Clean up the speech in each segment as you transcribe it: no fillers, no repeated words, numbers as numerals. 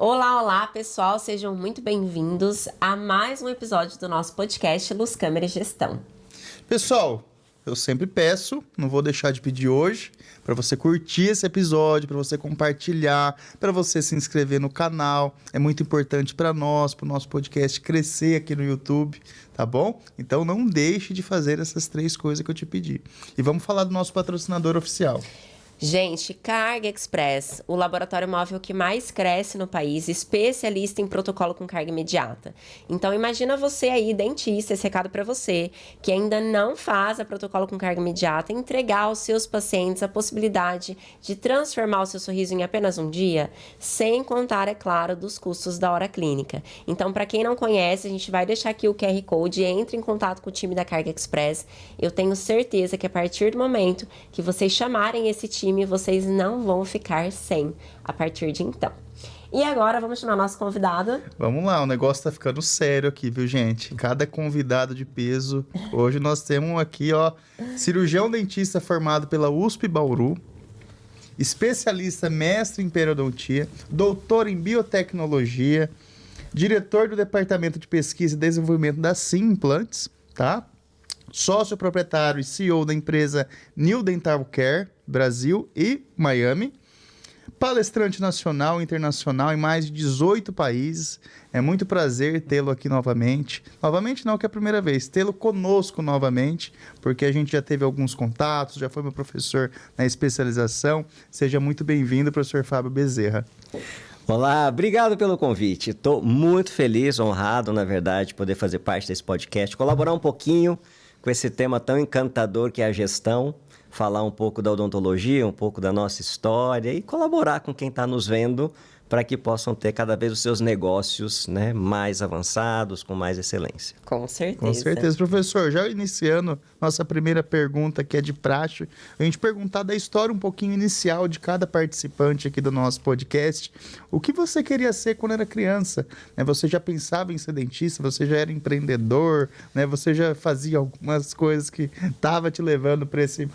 Olá, olá, pessoal, sejam muito bem-vindos a mais um episódio do nosso podcast Luz, Câmara e Gestão. Pessoal, eu sempre peço, não vou deixar de pedir hoje, para você curtir esse episódio, para você compartilhar, para você se inscrever no canal. É muito importante para nós, para o nosso podcast crescer aqui no YouTube, tá bom? Então não deixe de fazer essas 3 coisas que eu te pedi. E vamos falar do nosso patrocinador oficial. Gente, Carga Express, o laboratório móvel que mais cresce no país, especialista em protocolo com carga imediata. Então, imagina você aí, dentista, esse recado para você, que ainda não faz a protocolo com carga imediata, entregar aos seus pacientes a possibilidade de transformar o seu sorriso em apenas um dia, sem contar, é claro, dos custos da hora clínica. Então, para quem não conhece, a gente vai deixar aqui o QR Code, entre em contato com o time da Carga Express. Eu tenho certeza que a partir do momento que vocês chamarem esse time, vocês não vão ficar sem a partir de então. E agora vamos chamar nosso convidado. Vamos lá, o negócio tá ficando sério aqui, viu, gente? Cada convidado de peso. Hoje nós temos aqui, ó, cirurgião dentista formado pela USP Bauru, especialista mestre em periodontia, doutor em biotecnologia, diretor do Departamento de Pesquisa e Desenvolvimento da Sim Implantes, tá? Sócio proprietário e CEO da empresa New Dental Care, Brasil e Miami. Palestrante nacional e internacional em mais de 18 países. É muito prazer tê-lo aqui novamente. Novamente não, que é a primeira vez. Tê-lo conosco novamente, porque a gente já teve alguns contatos, já foi meu professor na especialização. Seja muito bem-vindo, professor Fábio Bezerra. Olá, obrigado pelo convite. Estou muito feliz, honrado, na verdade, de poder fazer parte desse podcast, colaborar um pouquinho com esse tema tão encantador que é a gestão, falar um pouco da odontologia, um pouco da nossa história e colaborar com quem está nos vendo para que possam ter cada vez os seus negócios, né, mais avançados, com mais excelência. Com certeza. Com certeza, professor. Já iniciando nossa primeira pergunta, que é de praxe, a gente perguntar da história um pouquinho inicial de cada participante aqui do nosso podcast. O que você queria ser quando era criança? Né? Você já pensava em ser dentista? Você já era empreendedor? Né? Você já fazia algumas coisas que estavam te levando para esse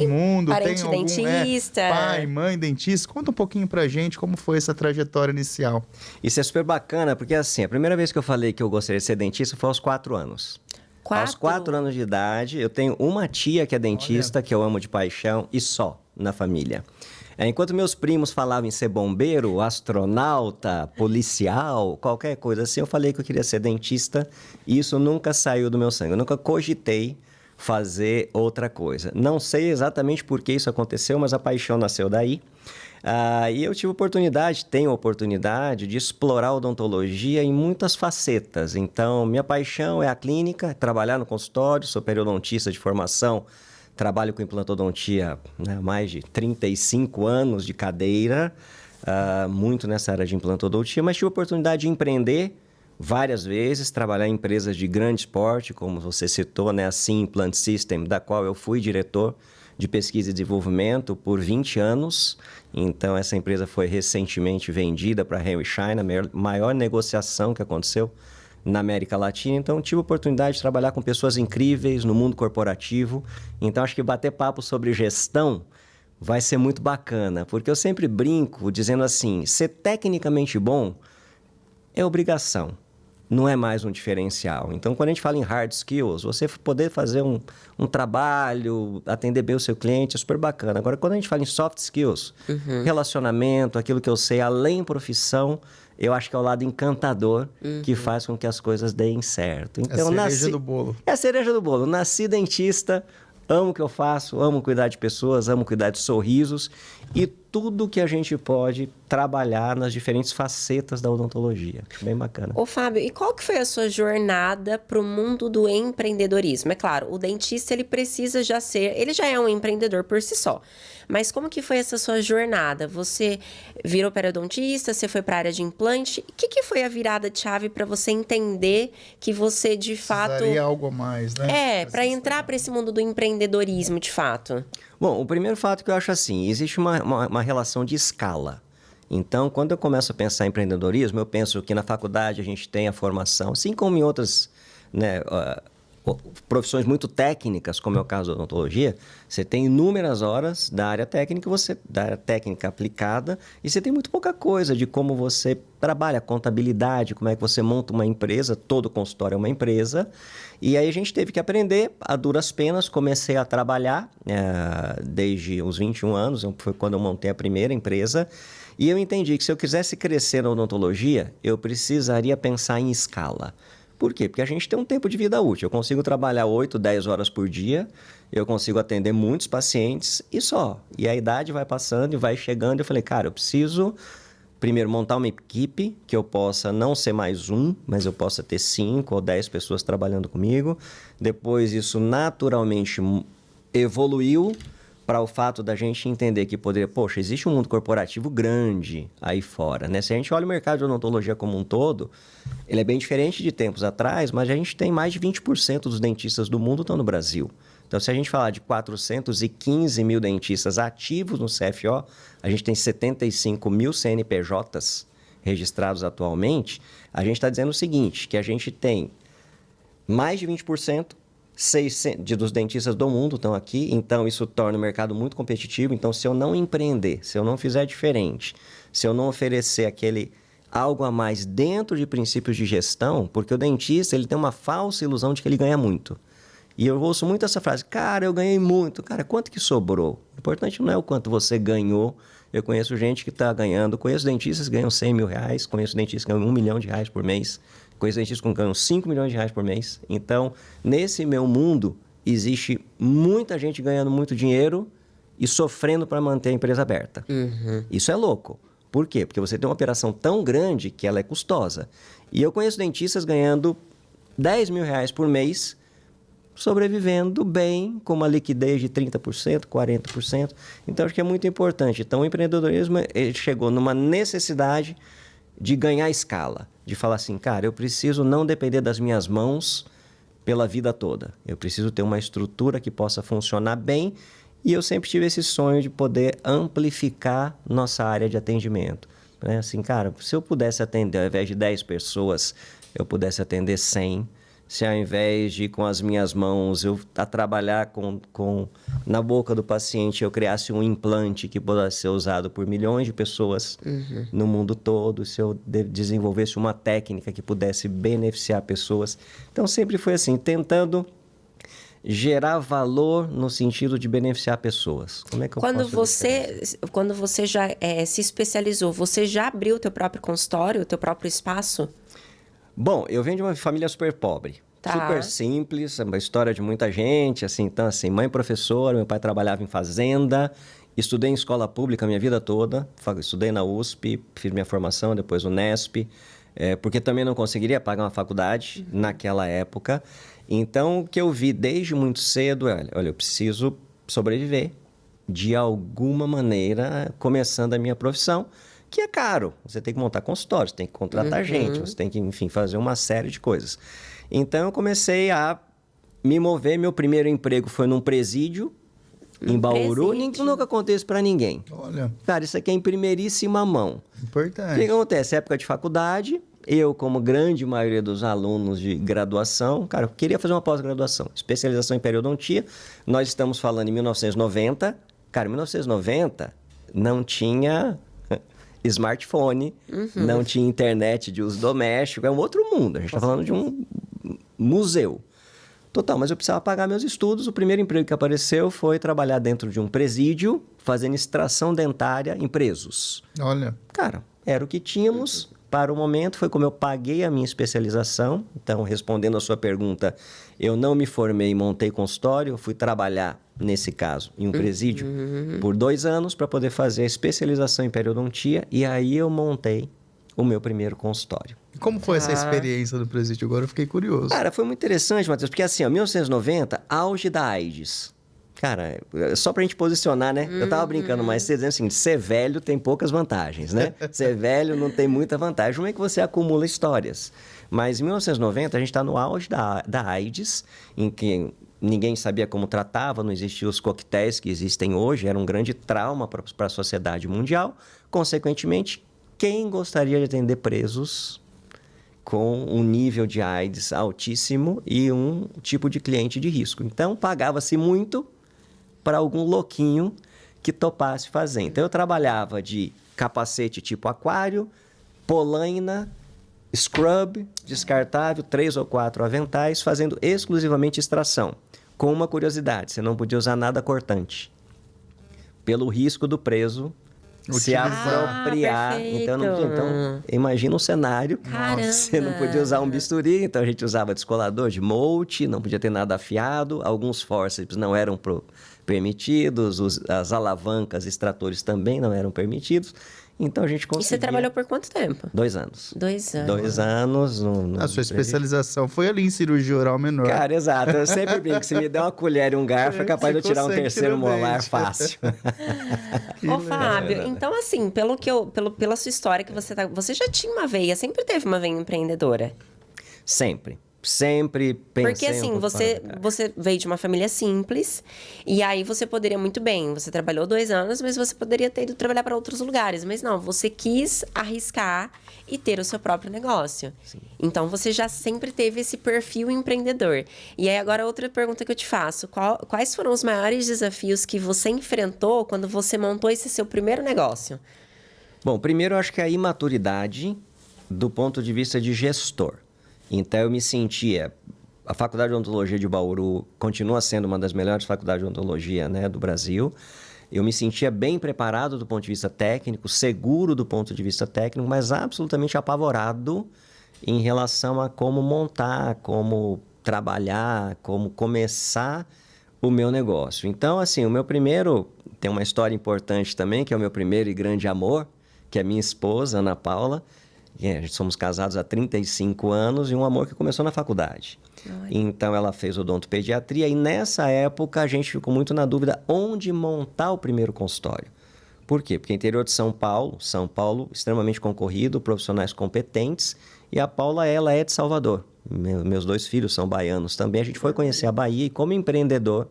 mundo? Parente Tem algum dentista? Pai, mãe, dentista? Conta um pouquinho pra gente como foi essa trajetória inicial. Isso é super bacana, porque assim, a primeira vez que eu falei que eu gostaria de ser dentista foi aos 4 anos. Aos 4 anos de idade, eu tenho uma tia que é dentista, que eu amo de paixão, e só na família. Enquanto meus primos falavam em ser bombeiro, astronauta, policial, qualquer coisa assim, eu falei que eu queria ser dentista, e isso nunca saiu do meu sangue. Eu nunca cogitei fazer outra coisa. Não sei exatamente por que isso aconteceu, mas a paixão nasceu daí. E eu tive tenho oportunidade de explorar a odontologia em muitas facetas. Então, minha paixão é a clínica, trabalhar no consultório, sou periodontista de formação, trabalho com implantodontia há mais de 35 anos de cadeira, muito nessa área de implantodontia, mas tive a oportunidade de empreender várias vezes, trabalhar em empresas de grande porte, como você citou, né, a Sim Implant System, da qual eu fui diretor de pesquisa e desenvolvimento por 20 anos. Então, essa empresa foi recentemente vendida para a Henry Schein, a maior negociação que aconteceu na América Latina. Então, tive a oportunidade de trabalhar com pessoas incríveis no mundo corporativo. Então, acho que bater papo sobre gestão vai ser muito bacana, porque eu sempre brinco dizendo assim, ser tecnicamente bom é obrigação. Não é mais um diferencial. Então, quando a gente fala em hard skills, você poder fazer um trabalho, atender bem o seu cliente, é super bacana. Agora, quando a gente fala em soft skills, relacionamento, aquilo que eu sei além profissão, eu acho que é o lado encantador que faz com que as coisas deem certo. Então, é a cereja do bolo. É a cereja do bolo. Nasci dentista, amo o que eu faço, amo cuidar de pessoas, amo cuidar de sorrisos e tudo que a gente pode trabalhar nas diferentes facetas da odontologia. Bem bacana. Ô, Fábio, e qual que foi a sua jornada para o mundo do empreendedorismo? É claro, o dentista, ele já é um empreendedor por si só. Mas como que foi essa sua jornada? Você virou periodontista, você foi para a área de implante. O que foi a virada de chave para você entender que você, de fato... Precisaria algo a mais, né? para entrar para esse mundo do empreendedorismo, de fato. Bom, o primeiro fato que eu acho assim, existe uma relação de escala. Então, quando eu começo a pensar em empreendedorismo, eu penso que na faculdade a gente tem a formação, assim como em outras, né, profissões muito técnicas, como é o caso da odontologia, você tem inúmeras horas da área técnica, da área técnica aplicada, e você tem muito pouca coisa de como você trabalha, contabilidade, como é que você monta uma empresa, todo consultório é uma empresa. E aí a gente teve que aprender a duras penas, comecei a trabalhar desde os 21 anos, foi quando eu montei a primeira empresa, e eu entendi que se eu quisesse crescer na odontologia, eu precisaria pensar em escala. Por quê? Porque a gente tem um tempo de vida útil. Eu consigo trabalhar 8, 10 horas por dia, eu consigo atender muitos pacientes e só. E a idade vai passando e vai chegando. Eu falei, cara, eu preciso primeiro montar uma equipe que eu possa não ser mais um, mas eu possa ter 5 ou 10 pessoas trabalhando comigo. Depois isso naturalmente evoluiu para o fato da gente entender que poxa, existe um mundo corporativo grande aí fora, né? Se a gente olha o mercado de odontologia como um todo, ele é bem diferente de tempos atrás, mas a gente tem mais de 20% dos dentistas do mundo estão no Brasil. Então, se a gente falar de 415 mil dentistas ativos no CFO, a gente tem 75 mil CNPJs registrados atualmente, a gente está dizendo o seguinte, que a gente tem mais de 20%, 600 dos dentistas do mundo estão aqui, então isso torna o mercado muito competitivo. Então, se eu não empreender, se eu não fizer diferente, se eu não oferecer aquele algo a mais dentro de princípios de gestão, porque o dentista ele tem uma falsa ilusão de que ele ganha muito. E eu ouço muito essa frase, cara, eu ganhei muito. Cara, quanto que sobrou? O importante não é o quanto você ganhou. Eu conheço gente que está ganhando, conheço dentistas que ganham 100 mil reais, conheço dentistas que ganham 1 milhão de reais por mês, conheço dentistas que ganham 5 milhões de reais por mês. Então, nesse meu mundo, existe muita gente ganhando muito dinheiro e sofrendo para manter a empresa aberta. Uhum. Isso é louco. Por quê? Porque você tem uma operação tão grande que ela é custosa. E eu conheço dentistas ganhando 10 mil reais por mês, sobrevivendo bem, com uma liquidez de 30%, 40%. Então, acho que é muito importante. Então, o empreendedorismo ele chegou numa necessidade de ganhar escala. De falar assim, cara, eu preciso não depender das minhas mãos pela vida toda. Eu preciso ter uma estrutura que possa funcionar bem. E eu sempre tive esse sonho de poder amplificar nossa área de atendimento. Né? Assim, cara, se eu pudesse atender, ao invés de 10 pessoas, eu pudesse atender 100. Se ao invés de, com as minhas mãos, eu trabalhar na boca do paciente, eu criasse um implante que pudesse ser usado por milhões de pessoas no mundo todo, se eu desenvolvesse uma técnica que pudesse beneficiar pessoas. Então, sempre foi assim, tentando gerar valor no sentido de beneficiar pessoas. Como é que eu posso Quando você já se especializou, você já abriu o teu próprio consultório, o teu próprio espaço? Bom, eu venho de uma família super pobre. Tá. Super simples, uma história de muita gente, assim, então, assim, mãe professora, meu pai trabalhava em fazenda, estudei em escola pública a minha vida toda, estudei na USP, fiz minha formação, depois no Unesp, porque também não conseguiria pagar uma faculdade naquela época. Então, o que eu vi desde muito cedo é, olha, eu preciso sobreviver de alguma maneira, começando a minha profissão, que é caro. Você tem que montar consultórios, tem que contratar gente, você tem que, enfim, fazer uma série de coisas. Então, eu comecei a me mover. Meu primeiro emprego foi num presídio em Bauru. Nunca contei isso pra ninguém. Olha. Cara, isso aqui é em primeiríssima mão. Importante. O que acontece? Época de faculdade, eu, como grande maioria dos alunos de graduação, cara, eu queria fazer uma pós-graduação, especialização em periodontia. Nós estamos falando em 1990. Cara, em 1990 não tinha smartphone, não tinha internet de uso doméstico, é um outro mundo. A gente está falando de um museu. Total, mas eu precisava pagar meus estudos. O primeiro emprego que apareceu foi trabalhar dentro de um presídio, fazendo extração dentária em presos. Olha. Cara, era o que tínhamos para o momento, foi como eu paguei a minha especialização. Então, respondendo a sua pergunta, eu não me formei e montei consultório, eu fui trabalhar, nesse caso, em um presídio por 2 anos para poder fazer a especialização em periodontia e aí eu montei o meu primeiro consultório. E como foi essa experiência do presídio? Agora eu fiquei curioso. Cara, foi muito interessante, Matheus, porque assim, ó, 1990, auge da AIDS. Cara, só pra gente posicionar, né? Eu tava brincando mais cedo, dizendo assim, ser velho tem poucas vantagens, né? Ser velho não tem muita vantagem. Como é que você acumula histórias? Mas em 1990, a gente tá no auge da AIDS, em que ninguém sabia como tratava, não existiam os coquetéis que existem hoje, era um grande trauma para a sociedade mundial. Consequentemente, quem gostaria de atender presos com um nível de AIDS altíssimo e um tipo de cliente de risco. Então, pagava-se muito para algum louquinho que topasse fazer. Então, eu trabalhava de capacete tipo aquário, polaina, scrub, descartável, 3 ou 4 aventais, fazendo exclusivamente extração. Com uma curiosidade, você não podia usar nada cortante. Pelo risco do preso se apropriar. Então, imagina um cenário. Caramba. Você não podia usar um bisturi, então a gente usava descolador de molde, não podia ter nada afiado, alguns fórceps não eram permitidos, as alavancas, extratores também não eram permitidos. Então a gente conseguia... E você trabalhou por quanto tempo? 2 anos. 2 anos. 2 anos. A sua especialização foi ali em cirurgia oral menor. Cara, exato. Eu sempre brinco, se me der uma colher e um garfo, é capaz de eu tirar um terceiro molar fácil. Ô, Fábio, então assim, pela sua história que você já tinha uma veia, sempre teve uma veia empreendedora? Sempre pensei... Porque assim, você veio de uma família simples, e aí você poderia muito bem, você trabalhou 2 anos, mas você poderia ter ido trabalhar para outros lugares. Mas não, você quis arriscar e ter o seu próprio negócio. Sim. Então, você já sempre teve esse perfil empreendedor. E aí, agora, outra pergunta que eu te faço. Quais foram os maiores desafios que você enfrentou quando você montou esse seu primeiro negócio? Bom, primeiro, eu acho que a imaturidade do ponto de vista de gestor. Então, eu me sentia... A Faculdade de Odontologia de Bauru continua sendo uma das melhores faculdades de odontologia, né, do Brasil. Eu me sentia bem preparado do ponto de vista técnico, seguro do ponto de vista técnico, mas absolutamente apavorado em relação a como montar, como trabalhar, como começar o meu negócio. Então, assim, o meu primeiro... Tem uma história importante também, que é o meu primeiro e grande amor, que é a minha esposa, Ana Paula. A gente somos casados há 35 anos e um amor que começou na faculdade. Ai. Então, ela fez odontopediatria e nessa época a gente ficou muito na dúvida onde montar o primeiro consultório. Por quê? Porque interior de São Paulo, extremamente concorrido, profissionais competentes, e a Paula, ela é de Salvador. Meus 2 filhos são baianos também. A gente foi conhecer a Bahia e como empreendedor,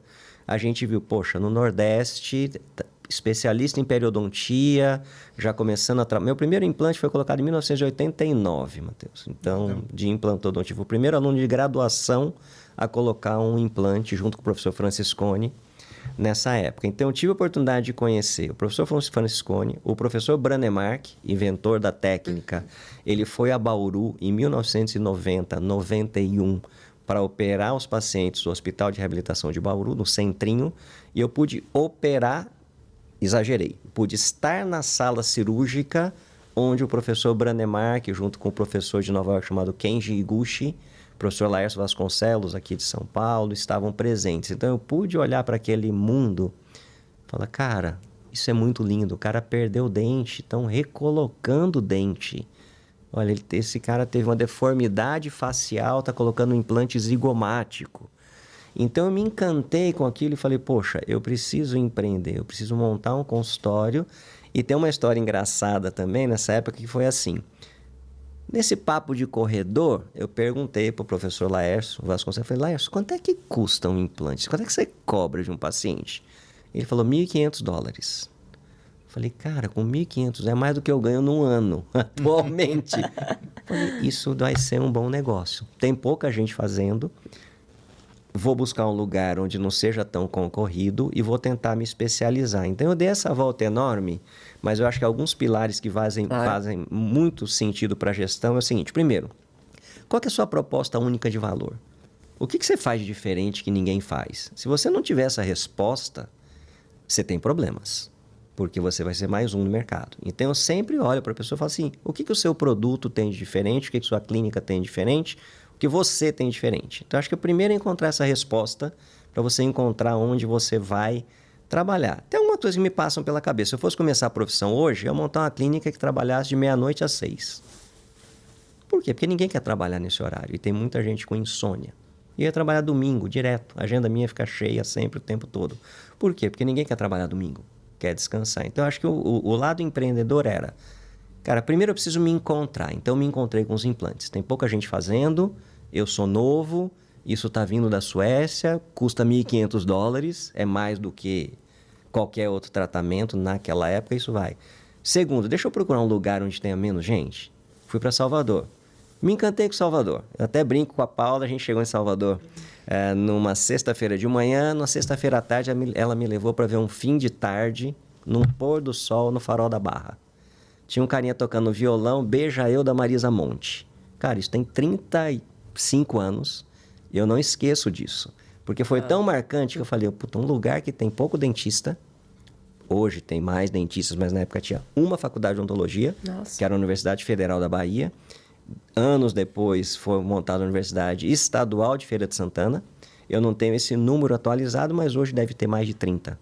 a gente viu, poxa, no Nordeste... especialista em periodontia, já começando a trabalhar. Meu primeiro implante foi colocado em 1989, Matheus. Então, de implantodontia. Fui o primeiro aluno de graduação a colocar um implante junto com o professor Franciscone nessa época. Então, eu tive a oportunidade de conhecer o professor Franciscone, o professor Branemark, inventor da técnica. Ele foi a Bauru em 1990, 91, para operar os pacientes do Hospital de Reabilitação de Bauru, no Centrinho, e eu pude operar. Exagerei. Pude estar na sala cirúrgica onde o professor Branemark, junto com o professor de Nova York chamado Kenji Iguchi, o professor Laércio Vasconcelos, aqui de São Paulo, estavam presentes. Então, eu pude olhar para aquele mundo e falar, cara, isso é muito lindo. O cara perdeu o dente, estão recolocando o dente. Olha, esse cara teve uma deformidade facial, está colocando um implante zigomático. Então, eu me encantei com aquilo e falei, poxa, eu preciso empreender, eu preciso montar um consultório. E tem uma história engraçada também nessa época que foi assim. Nesse papo de corredor, eu perguntei para o professor Laércio Vasconcelos, falei, Laércio, quanto é que custa um implante? Quanto é que você cobra de um paciente? Ele falou, $1.500. Falei, cara, com 1.500 é mais do que eu ganho num ano, atualmente. Falei, isso vai ser um bom negócio. Tem pouca gente fazendo. Vou buscar um lugar onde não seja tão concorrido e vou tentar me especializar. Então, eu dei essa volta enorme, mas eu acho que alguns pilares que fazem muito sentido para a gestão é o seguinte. Primeiro, qual que é a sua proposta única de valor? O que você faz de diferente que ninguém faz? Se você não tiver essa resposta, você tem problemas, porque você vai ser mais um no mercado. Então, eu sempre olho para a pessoa e falo assim, o que o seu produto tem de diferente? O que sua clínica tem de diferente? Que você tem diferente. Então, acho que o primeiro é encontrar essa resposta para você encontrar onde você vai trabalhar. Tem alguma coisa que me passam pela cabeça. Se eu fosse começar a profissão hoje, eu ia montar uma clínica que trabalhasse de meia-noite às 6. Por quê? Porque ninguém quer trabalhar nesse horário e tem muita gente com insônia. Eu ia trabalhar domingo, direto. A agenda minha fica cheia sempre, o tempo todo. Por quê? Porque ninguém quer trabalhar domingo, quer descansar. Então, acho que o lado empreendedor era... Cara, primeiro eu preciso me encontrar. Então, eu me encontrei com os implantes. Tem pouca gente fazendo... Eu sou novo, isso está vindo da Suécia, custa $1.500, é mais do que qualquer outro tratamento naquela época, isso vai. Segundo, deixa eu procurar um lugar onde tenha menos gente. Fui para Salvador. Me encantei com Salvador. Eu até brinco com a Paula, a gente chegou em Salvador numa sexta-feira de manhã, na sexta-feira à tarde ela me levou para ver um fim de tarde, num pôr do sol no Farol da Barra. Tinha um carinha tocando violão, Beija Eu, da Marisa Monte. Cara, isso tem 35 anos e eu não esqueço disso. Porque foi tão marcante que eu falei, puta, um lugar que tem pouco dentista, hoje tem mais dentistas, mas na época tinha uma faculdade de odontologia, que era a Universidade Federal da Bahia. Anos depois foi montada a Universidade Estadual de Feira de Santana. Eu não tenho esse número atualizado, mas hoje deve ter mais de 30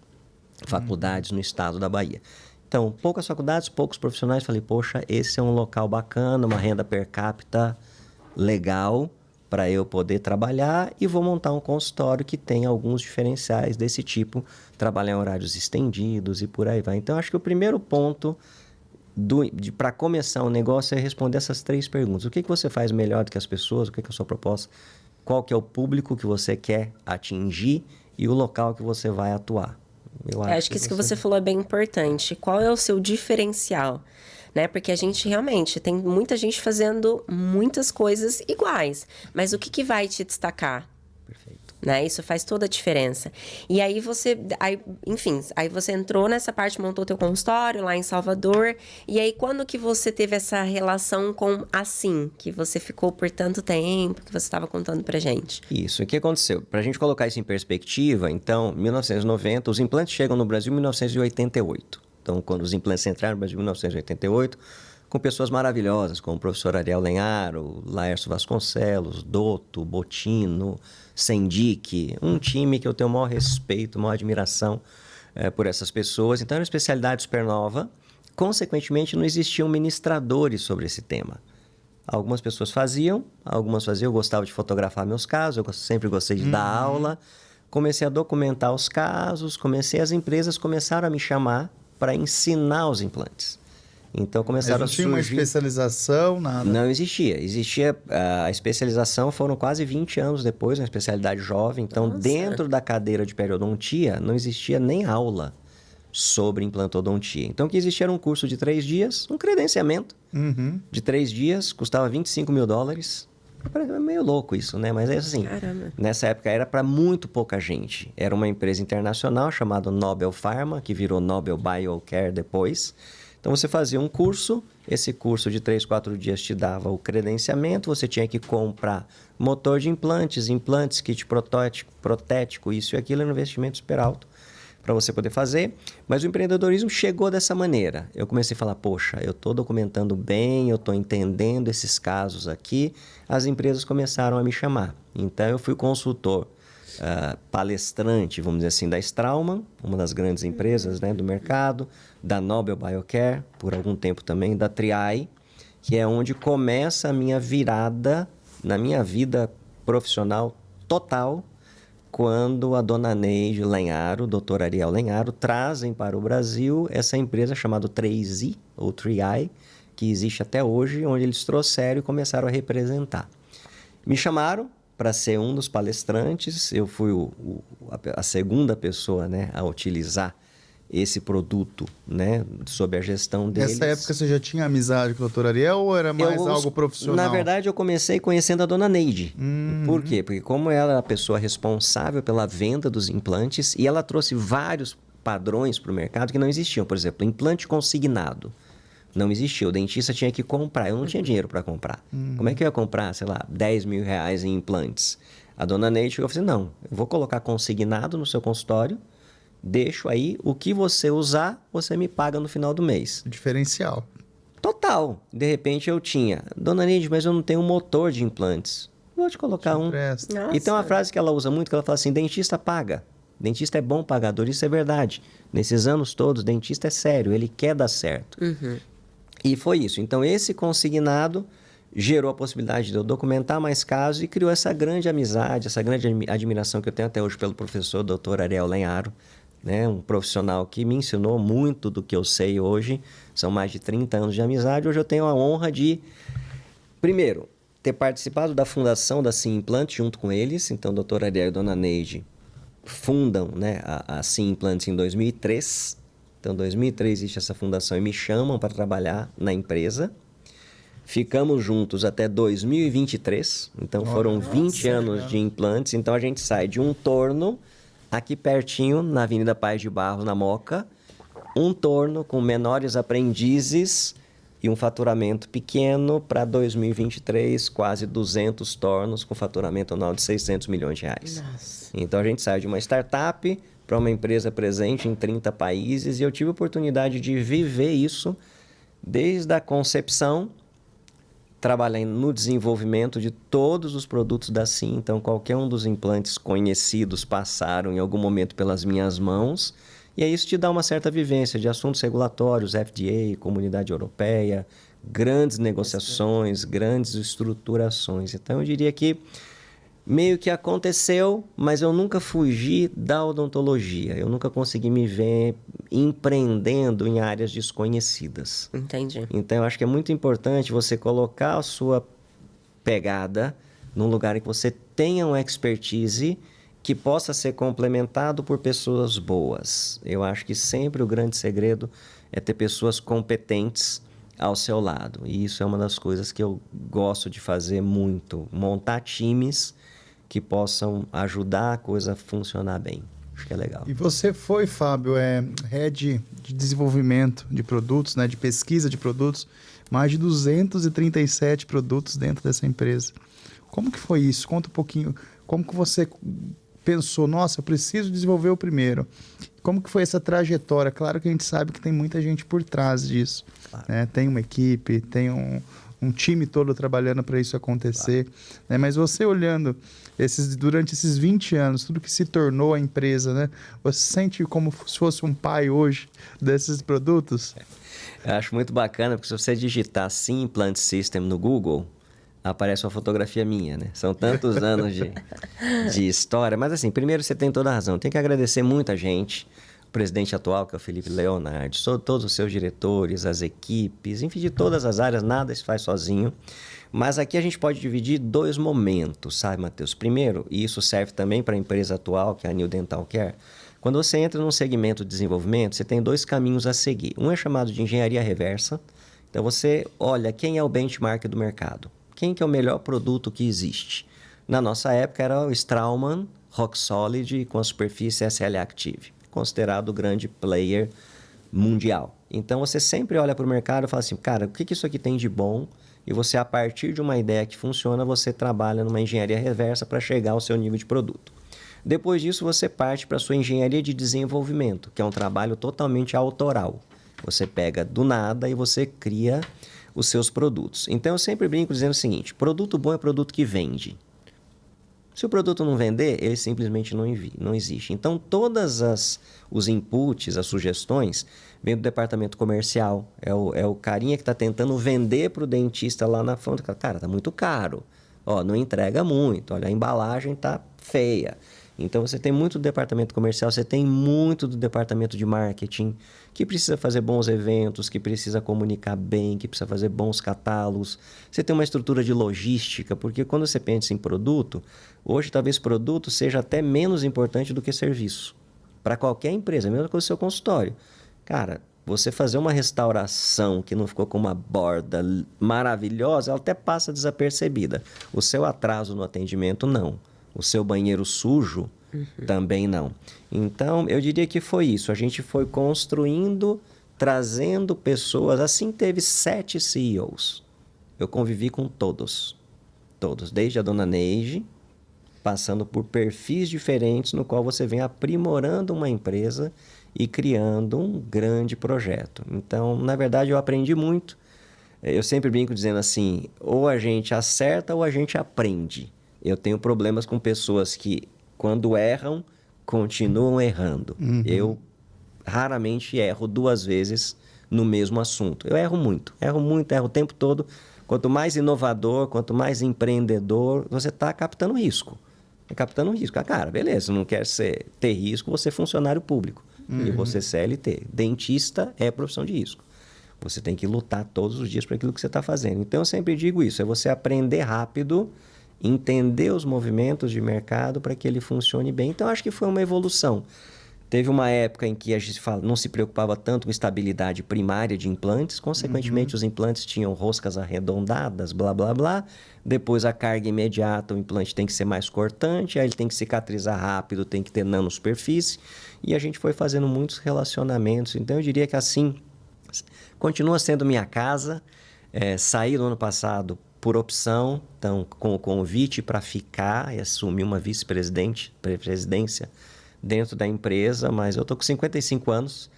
faculdades no estado da Bahia. Então, poucas faculdades, poucos profissionais. Falei, poxa, esse é um local bacana, uma renda per capita legal para eu poder trabalhar e vou montar um consultório que tem alguns diferenciais desse tipo, trabalhar em horários estendidos e por aí vai. Então, acho que o primeiro ponto para começar um negócio é responder essas 3 perguntas. O que você faz melhor do que as pessoas? O que é a sua proposta? Qual que é o público que você quer atingir e o local que você vai atuar? Eu acho que isso que você falou é bem importante. Qual é o seu diferencial? Né? Porque a gente realmente tem muita gente fazendo muitas coisas iguais. Mas o que vai te destacar? Perfeito. Né? Isso faz toda a diferença. E aí você entrou nessa parte, montou teu consultório lá em Salvador. E aí, quando que você teve essa relação com assim, que você ficou por tanto tempo, que você estava contando pra gente? Isso. O que aconteceu? Pra gente colocar isso em perspectiva, então, 1990, os implantes chegam no Brasil em 1988. Então, quando os implantes entraram no Brasil em 1988, com pessoas maravilhosas, como o professor Ariel Lenharo, Laércio Vasconcelos, Dotto, Botino, Sendic, um time que eu tenho o maior respeito, maior admiração por essas pessoas. Então, era uma especialidade super nova. Consequentemente, não existiam ministradores sobre esse tema. Algumas pessoas faziam, eu gostava de fotografar meus casos, eu sempre gostei de dar aula. Comecei a documentar os casos, as empresas começaram a me chamar para ensinar os implantes. Então começaram a surgir... Não tinha uma especialização, nada? Não existia. Existia a especialização, foram quase 20 anos depois, uma especialidade jovem. Então, dentro da cadeira de periodontia, não existia nem aula sobre implantodontia. Então, o que existia era um curso de 3 dias, um credenciamento de 3 dias, custava $25 mil. É meio louco isso, né? Mas é assim, nessa época era para muito pouca gente. Era uma empresa internacional chamada Nobel Pharma, que virou Nobel Biocare depois. Então, você fazia um curso, esse curso de 3, 4 dias te dava o credenciamento, você tinha que comprar motor de implantes, kit protético, isso e aquilo, era um investimento super alto para você poder fazer. Mas o empreendedorismo chegou dessa maneira. Eu comecei a falar, poxa, eu estou documentando bem, eu estou entendendo esses casos aqui. As empresas começaram a me chamar. Então, eu fui consultor, palestrante, vamos dizer assim, da Straumann, uma das grandes empresas, né, do mercado, da Nobel Biocare, por algum tempo também, da Triai, que é onde começa a minha virada na minha vida profissional total, quando a dona Neide Lenharo, o doutor Ariel Lenharo, trazem para o Brasil essa empresa chamada 3i, ou 3i, que existe até hoje, onde eles trouxeram e começaram a representar. Me chamaram para ser um dos palestrantes, eu fui a segunda pessoa, né, a utilizar esse produto, né, sob a gestão deles. Nessa época você já tinha amizade com o Dr. Ariel ou era mais algo profissional? Na verdade, eu comecei conhecendo a dona Neide. Por quê? Porque como ela é a pessoa responsável pela venda dos implantes e ela trouxe vários padrões para o mercado que não existiam. Por exemplo, implante consignado. Não existia. O dentista tinha que comprar. Eu não tinha dinheiro para comprar. Como é que eu ia comprar, sei lá, R$10 mil em implantes? A dona Neide chegou e falou assim, não, eu vou colocar consignado no seu consultório, deixo aí, o que você usar, você me paga no final do mês. Diferencial. Total. De repente eu tinha, dona Neide, mas eu não tenho um motor de implantes. Vou te colocar um. E tem uma frase que ela usa muito, que ela fala assim, dentista paga. Dentista é bom pagador, isso é verdade. Nesses anos todos, dentista é sério, ele quer dar certo. E foi isso. Então, esse consignado gerou a possibilidade de eu documentar mais casos e criou essa grande amizade, essa grande admiração que eu tenho até hoje pelo professor Dr. Ariel Lenharo, né? Um profissional que me ensinou muito do que eu sei hoje. São mais de 30 anos de amizade. Hoje eu tenho a honra de, primeiro, ter participado da fundação da Sim Implant junto com eles. Então, o Dr. Ariel e a dona Neide fundam, né, a Sim Implant em 2003. Então, em 2003 existe essa fundação e me chamam para trabalhar na empresa. Ficamos juntos até 2023, então foram 20 anos de implantes. Então a gente sai de um torno aqui pertinho, na Avenida Paz de Barro, na Moca, um torno com menores aprendizes e um faturamento pequeno para 2023, quase 200 tornos com faturamento anual de 600 milhões de reais. Nossa. Então a gente sai de uma startup para uma empresa presente em 30 países e eu tive a oportunidade de viver isso desde a concepção, trabalhando no desenvolvimento de todos os produtos da Sim. Então, qualquer um dos implantes conhecidos passaram em algum momento pelas minhas mãos. E aí isso te dá uma certa vivência de assuntos regulatórios, FDA, Comunidade Europeia, grandes negociações, grandes estruturações. Então, eu diria que meio que aconteceu, mas eu nunca fugi da odontologia. Eu nunca consegui me ver empreendendo em áreas desconhecidas. Entendi. Então, eu acho que é muito importante você colocar a sua pegada num lugar em que você tenha uma expertise que possa ser complementado por pessoas boas. Eu acho que sempre o grande segredo é ter pessoas competentes ao seu lado. E isso é uma das coisas que eu gosto de fazer muito. Montar times que possam ajudar a coisa a funcionar bem. Acho que é legal. E você foi, Fábio, head de desenvolvimento de produtos, né, de pesquisa de produtos, mais de 237 produtos dentro dessa empresa. Como que foi isso? Conta um pouquinho. Como que você pensou, nossa, eu preciso desenvolver o primeiro? Como que foi essa trajetória? Claro que a gente sabe que tem muita gente por trás disso. Claro. Né? Tem uma equipe, tem um time todo trabalhando para isso acontecer. Claro. Né? Mas você olhando durante esses 20 anos, tudo que se tornou a empresa, né? Você sente como se fosse um pai hoje desses produtos? Eu acho muito bacana, porque se você digitar Sim Implant System no Google, aparece uma fotografia minha, né? São tantos anos de história. Mas assim, primeiro você tem toda a razão. Tem que agradecer muita gente. O presidente atual, que é o Felipe Leonardi, todos os seus diretores, as equipes, enfim, de todas as áreas, nada se faz sozinho. Mas aqui a gente pode dividir 2 momentos, sabe, Matheus? Primeiro, e isso serve também para a empresa atual, que é a New Dental Care, quando você entra num segmento de desenvolvimento, você tem 2 caminhos a seguir. Um é chamado de engenharia reversa. Então você olha quem é o benchmark do mercado. Quem que é o melhor produto que existe? Na nossa época era o Straumann Rock Solid com a superfície SL Active, considerado o grande player mundial. Então você sempre olha para o mercado e fala assim, cara, o que isso aqui tem de bom? E você, a partir de uma ideia que funciona, você trabalha numa engenharia reversa para chegar ao seu nível de produto. Depois disso, você parte para a sua engenharia de desenvolvimento, que é um trabalho totalmente autoral. Você pega do nada e você cria os seus produtos. Então, eu sempre brinco dizendo o seguinte, produto bom é produto que vende. Se o produto não vender, ele simplesmente não existe. Então, os inputs, as sugestões, vêm do departamento comercial. É o carinha que está tentando vender para o dentista lá na frente. Cara, está muito caro. Ó, não entrega muito. Olha, a embalagem está feia. Então, você tem muito do departamento comercial, você tem muito do departamento de marketing, que precisa fazer bons eventos, que precisa comunicar bem, que precisa fazer bons catálogos. Você tem uma estrutura de logística, porque quando você pensa em produto, hoje talvez produto seja até menos importante do que serviço. Para qualquer empresa, mesmo com o seu consultório. Cara, você fazer uma restauração que não ficou com uma borda maravilhosa, ela até passa desapercebida. O seu atraso no atendimento, não. O seu banheiro sujo, também não. Então, eu diria que foi isso. A gente foi construindo, trazendo pessoas. Assim, teve 7 CEOs. Eu convivi com todos. Todos. Desde a dona Neide, passando por perfis diferentes, no qual você vem aprimorando uma empresa e criando um grande projeto. Então, na verdade, eu aprendi muito. Eu sempre brinco dizendo assim, ou a gente acerta ou a gente aprende. Eu tenho problemas com pessoas que, quando erram, continuam errando. Eu raramente erro 2 vezes no mesmo assunto. Eu erro muito o tempo todo. Quanto mais inovador, quanto mais empreendedor, você está captando risco. Captando risco. Ah, cara, beleza, não quer ter risco, você é funcionário público. E você é CLT. Dentista é profissão de risco. Você tem que lutar todos os dias para aquilo que você está fazendo. Então, eu sempre digo isso, é você aprender rápido, entender os movimentos de mercado para que ele funcione bem. Então, acho que foi uma evolução. Teve uma época em que a gente não se preocupava tanto com estabilidade primária de implantes, consequentemente os implantes tinham roscas arredondadas, blá, blá, blá. Depois a carga imediata, o implante tem que ser mais cortante, aí ele tem que cicatrizar rápido, tem que ter nanosuperfície. E a gente foi fazendo muitos relacionamentos. Então eu diria que assim, continua sendo minha casa. Saí no ano passado por opção, então com o convite para ficar e assumir uma vice-presidência dentro da empresa, mas eu estou com 55 anos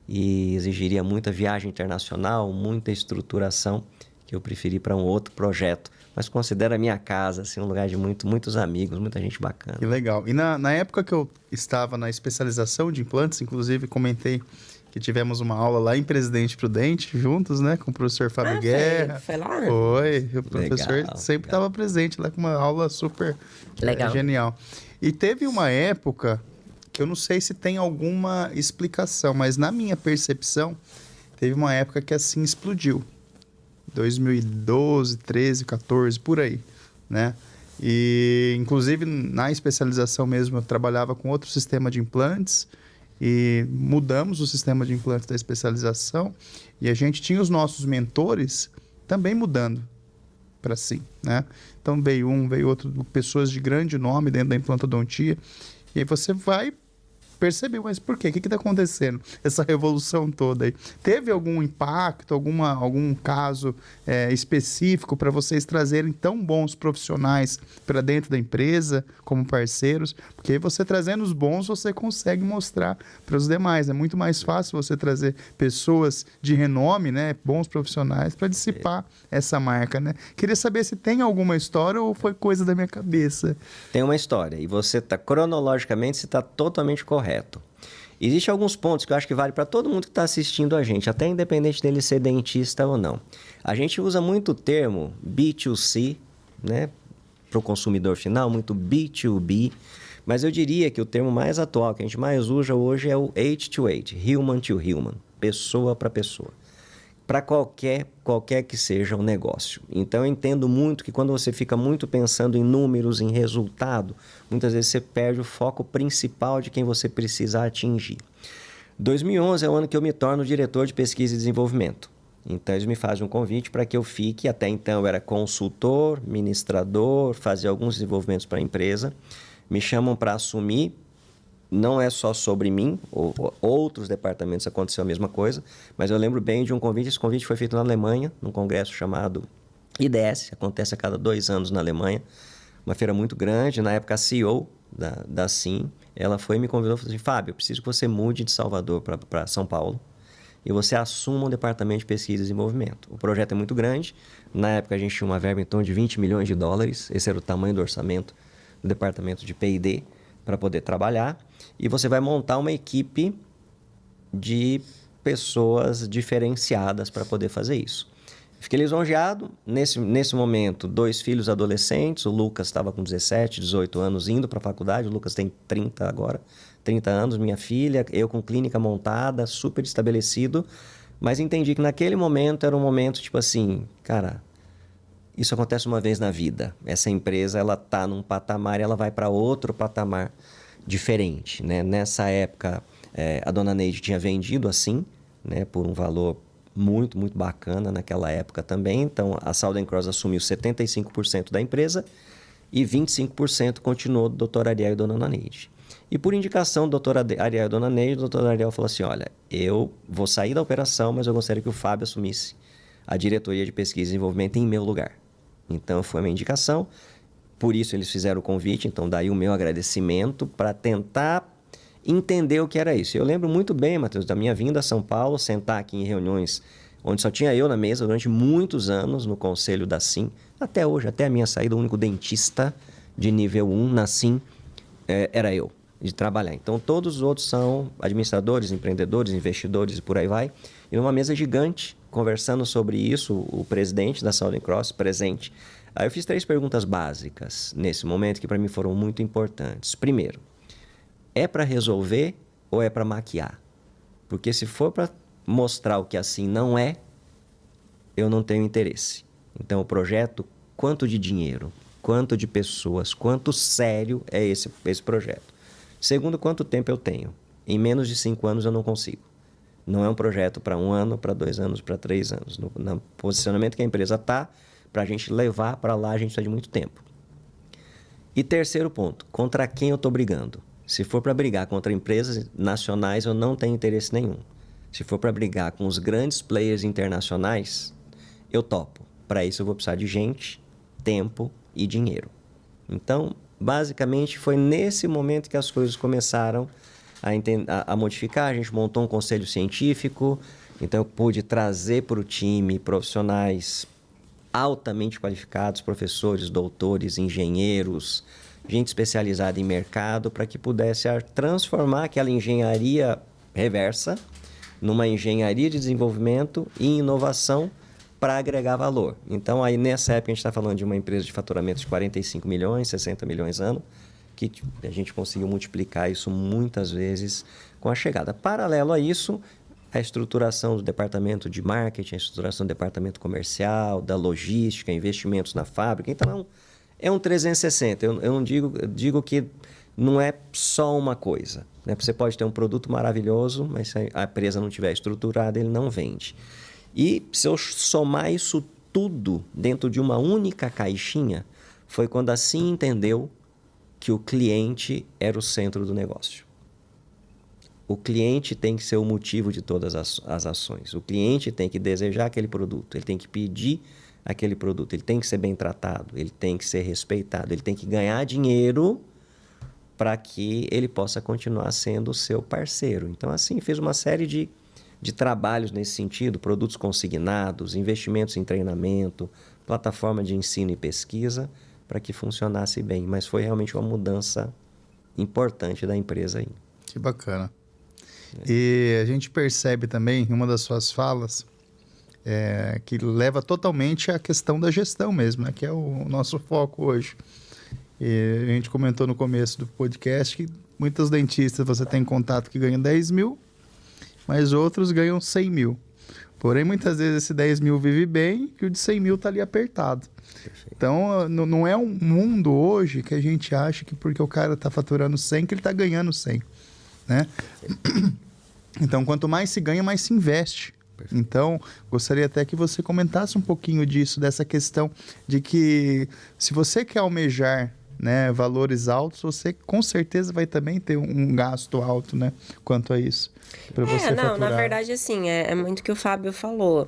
e exigiria muita viagem internacional, muita estruturação, que eu preferi para um outro projeto. Mas considero a minha casa assim, um lugar de muitos amigos, muita gente bacana. Que legal. E na época que eu estava na especialização de implantes, inclusive comentei que tivemos uma aula lá em Presidente Prudente, juntos, né? Com o professor Fábio Guerra. Foi lá? Foi. O professor Legal, sempre estava presente lá com uma aula super genial. E teve uma época que eu não sei se tem alguma explicação, mas na minha percepção, teve uma época que assim explodiu. 2012, 13, 14, por aí, né? E, inclusive, na especialização mesmo, eu trabalhava com outro sistema de implantes e mudamos o sistema de implantes da especialização e a gente tinha os nossos mentores também mudando para si, né? Então, veio um, veio outro, pessoas de grande nome dentro da implantodontia. E aí você vai perceber, mas por quê? O que está acontecendo? Essa revolução toda aí. Teve algum impacto, algum caso específico para vocês trazerem tão bons profissionais para dentro da empresa, como parceiros? Porque aí você trazendo os bons, você consegue mostrar para os demais. É muito mais fácil você trazer pessoas de renome, né? Bons profissionais, para dissipar essa marca, né? Queria saber se tem alguma história ou foi coisa da minha cabeça. Tem uma história e você está cronologicamente, você está totalmente correto. Existem alguns pontos que eu acho que vale para todo mundo que está assistindo a gente, até independente dele ser dentista ou não. A gente usa muito o termo B2C, né, para o consumidor final, muito B2B, mas eu diria que o termo mais atual, que a gente mais usa hoje é o H2H, Human to Human, pessoa para pessoa. Para qualquer que seja o negócio. Então, eu entendo muito que quando você fica muito pensando em números, em resultado, muitas vezes você perde o foco principal de quem você precisa atingir. 2011 é o ano que eu me torno diretor de pesquisa e desenvolvimento. Então, eles me fazem um convite para que eu fique. Até então, eu era consultor, ministrador, fazia alguns desenvolvimentos para a empresa. Me chamam para assumir. Não é só sobre mim, outros departamentos aconteceu a mesma coisa, mas eu lembro bem de um convite. Esse convite foi feito na Alemanha, num congresso chamado IDS, acontece a cada 2 anos na Alemanha, uma feira muito grande. Na época, a CEO da SIM, ela foi e me convidou e falou assim: Fábio, eu preciso que você mude de Salvador para São Paulo e você assuma um departamento de pesquisa e desenvolvimento. O projeto é muito grande. Na época, a gente tinha uma verba em torno de $20 milhões. Esse era o tamanho do orçamento do departamento de P&D para poder trabalhar. E você vai montar uma equipe de pessoas diferenciadas para poder fazer isso. Fiquei lisonjeado. Nesse momento, 2 filhos adolescentes. O Lucas estava com 17, 18 anos indo para a faculdade. O Lucas tem 30 agora. 30 anos, minha filha. Eu com clínica montada, super estabelecido. Mas entendi que naquele momento era um momento tipo assim, cara, isso acontece uma vez na vida. Essa empresa, ela está num patamar e ela vai para outro patamar diferente, né? Nessa época, a dona Neide tinha vendido assim, né, por um valor muito, muito bacana naquela época também. Então, a Southern Cross assumiu 75% da empresa e 25% continuou do Dr. Ariel e dona Neide. E por indicação do Dr. Ariel e dona Neide, o Dr. Ariel falou assim: olha, eu vou sair da operação, mas eu gostaria que o Fábio assumisse a diretoria de pesquisa e desenvolvimento em meu lugar. Então, foi a minha indicação. Por isso, eles fizeram o convite. Então, daí o meu agradecimento para tentar entender o que era isso. Eu lembro muito bem, Matheus, da minha vinda a São Paulo, sentar aqui em reuniões onde só tinha eu na mesa durante muitos anos no conselho da SIM. Até hoje, até a minha saída, o único dentista de nível 1 na SIM era eu, de trabalhar. Então, todos os outros são administradores, empreendedores, investidores e por aí vai. E numa mesa gigante, conversando sobre isso, o presidente da Southern Cross presente. Aí eu fiz 3 perguntas básicas nesse momento que para mim foram muito importantes. Primeiro, é para resolver ou é para maquiar? Porque se for para mostrar o que assim não é, eu não tenho interesse. Então, o projeto, quanto de dinheiro, quanto de pessoas, quanto sério é esse projeto? Segundo, quanto tempo eu tenho? Em menos de 5 anos eu não consigo. Não é um projeto para 1 ano, para 2 anos, para 3 anos. No posicionamento que a empresa está, para a gente levar para lá, a gente precisa de muito tempo. E terceiro ponto, contra quem eu estou brigando? Se for para brigar contra empresas nacionais, eu não tenho interesse nenhum. Se for para brigar com os grandes players internacionais, eu topo. Para isso eu vou precisar de gente, tempo e dinheiro. Então, basicamente, foi nesse momento que as coisas começaram a modificar. A gente montou um conselho científico, então eu pude trazer para o time profissionais altamente qualificados, professores, doutores, engenheiros, gente especializada em mercado, para que pudesse transformar aquela engenharia reversa numa engenharia de desenvolvimento e inovação para agregar valor. Então, aí nessa época a gente está falando de uma empresa de faturamento de 45 milhões, 60 milhões ano, que a gente conseguiu multiplicar isso muitas vezes com a chegada. Paralelo a isso, a estruturação do departamento de marketing, a estruturação do departamento comercial, da logística, investimentos na fábrica. Então, é um 360. Eu não digo que não é só uma coisa, né? Você pode ter um produto maravilhoso, mas se a empresa não estiver estruturada, ele não vende. E se eu somar isso tudo dentro de uma única caixinha, foi quando assim entendeu que o cliente era o centro do negócio. O cliente tem que ser o motivo de todas as ações. O cliente tem que desejar aquele produto, ele tem que pedir aquele produto, ele tem que ser bem tratado, ele tem que ser respeitado, ele tem que ganhar dinheiro para que ele possa continuar sendo o seu parceiro. Então, assim, fez uma série de trabalhos nesse sentido, produtos consignados, investimentos em treinamento, plataforma de ensino e pesquisa, para que funcionasse bem. Mas foi realmente uma mudança importante da empresa aí. Que bacana. E a gente percebe também, em uma das suas falas, que leva totalmente à questão da gestão mesmo, né? Que é o nosso foco hoje. E a gente comentou no começo do podcast que muitos dentistas você tem contato que ganham 10 mil, mas outros ganham 100 mil. Porém, muitas vezes esse 10 mil vive bem e o de 100 mil está ali apertado. Perfeito. Então, não é um mundo hoje que a gente acha que porque o cara está faturando 100, que ele está ganhando 100. Né? Então, quanto mais se ganha, mais se investe. Perfeito. Então, gostaria até que você comentasse um pouquinho disso, dessa questão de que se você quer almejar, né, valores altos, você com certeza vai também ter um gasto alto, né, quanto a isso. Para você faturar. Na verdade, assim, é muito o que o Fábio falou.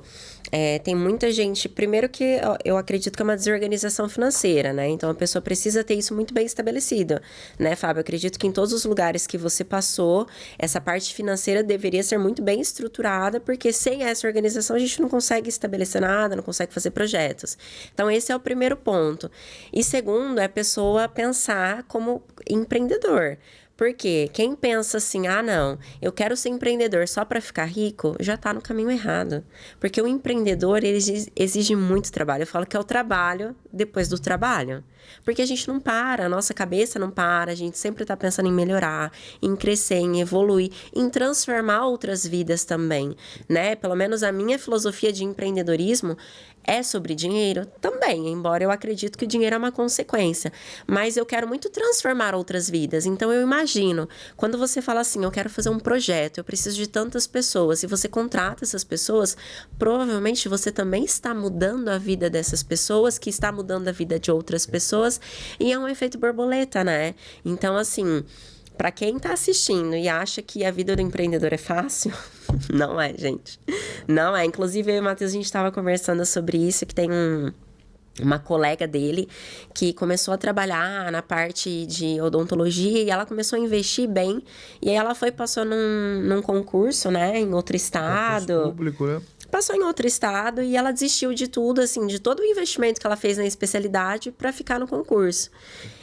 Tem muita gente... Primeiro que eu acredito que é uma desorganização financeira, né? Então, a pessoa precisa ter isso muito bem estabelecido, né, Fábio? Eu acredito que em todos os lugares que você passou, essa parte financeira deveria ser muito bem estruturada, porque sem essa organização a gente não consegue estabelecer nada, não consegue fazer projetos. Então, esse é o primeiro ponto. E segundo, é a pessoa pensar como empreendedor. Porque quem pensa assim, não, eu quero ser empreendedor só para ficar rico, já está no caminho errado. Porque o empreendedor, ele exige muito trabalho. Eu falo que é o trabalho depois do trabalho. Porque a gente não para, a nossa cabeça não para, a gente sempre está pensando em melhorar, em crescer, em evoluir, em transformar outras vidas também, né? Pelo menos a minha filosofia de empreendedorismo é sobre dinheiro também, embora eu acredito que o dinheiro é uma consequência. Mas eu quero muito transformar outras vidas. Então, eu imagino, quando você fala assim, eu quero fazer um projeto, eu preciso de tantas pessoas, e você contrata essas pessoas, provavelmente você também está mudando a vida dessas pessoas, que está mudando a vida de outras pessoas, e é um efeito borboleta, né? Então, assim, para quem está assistindo e acha que a vida do empreendedor é fácil, não é, gente. Não é. Inclusive, eu e o Matheus, a gente estava conversando sobre isso, que tem uma colega dele que começou a trabalhar na parte de odontologia e ela começou a investir bem. E aí ela passou num concurso, né, em outro estado. Concurso público, né? Passou em outro estado e ela desistiu de tudo, assim, de todo o investimento que ela fez na especialidade para ficar no concurso.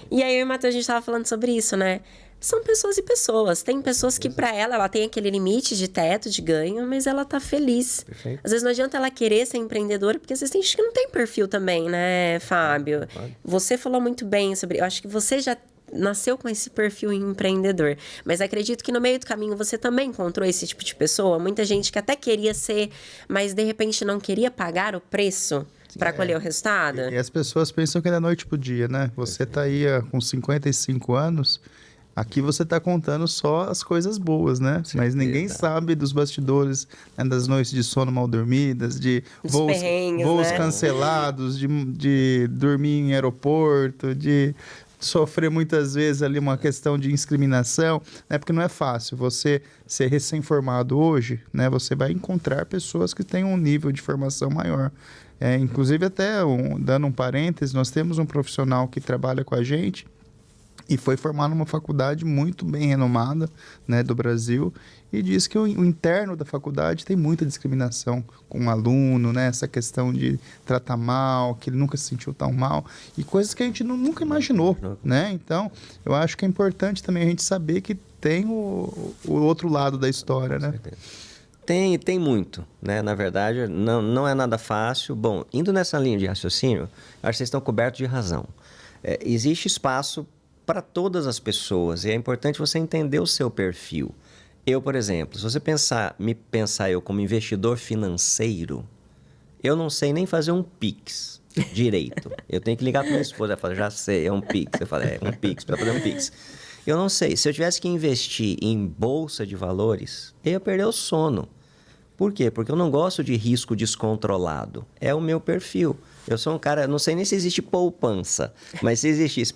E aí eu e o Matheus, a gente estava falando sobre isso, né? São pessoas e pessoas. Tem pessoas que, para ela tem aquele limite de teto, de ganho, mas ela tá feliz. Perfeito. Às vezes não adianta ela querer ser empreendedora, porque às vezes tem gente que não tem perfil também, né, Fábio? Pode. Você falou muito bem sobre... Eu acho que você já nasceu com esse perfil empreendedor. Mas acredito que no meio do caminho você também encontrou esse tipo de pessoa. Muita gente que até queria ser, mas de repente não queria pagar o preço para colher o resultado. E as pessoas pensam que é da noite pro dia, né? Você tá aí com 55 anos... Aqui você está contando só as coisas boas, né? Mas ninguém sabe dos bastidores, né, das noites de sono mal dormidas, de voos né? cancelados, de dormir em aeroporto, de sofrer muitas vezes ali uma questão de discriminação, né? Porque não é fácil. Você ser recém-formado hoje, né? Você vai encontrar pessoas que têm um nível de formação maior. Inclusive, até dando um parênteses, nós temos um profissional que trabalha com a gente e foi formado numa faculdade muito bem renomada, né, do Brasil, e diz que o interno da faculdade tem muita discriminação com o aluno, né, essa questão de tratar mal, que ele nunca se sentiu tão mal, e coisas que a gente nunca imaginou, né? Então, eu acho que é importante também a gente saber que tem o outro lado da história, né? Tem muito, né? Na verdade, não é nada fácil. Bom, indo nessa linha de raciocínio, acho que vocês estão cobertos de razão. Existe espaço para todas as pessoas e é importante você entender o seu perfil. Eu, por exemplo, se você me pensar eu como investidor financeiro, eu não sei nem fazer um Pix direito. Eu tenho que ligar para minha esposa e falar, já sei, é um Pix. Eu falo, um Pix, para fazer um Pix. Eu não sei, se eu tivesse que investir em bolsa de valores, eu ia perder o sono. Por quê? Porque eu não gosto de risco descontrolado. É o meu perfil. Eu sou um cara, não sei nem se existe poupança, mas se existisse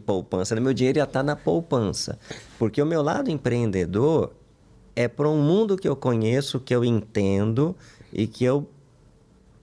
poupança, meu dinheiro ia estar na poupança. Porque o meu lado empreendedor é para um mundo que eu conheço, que eu entendo e que eu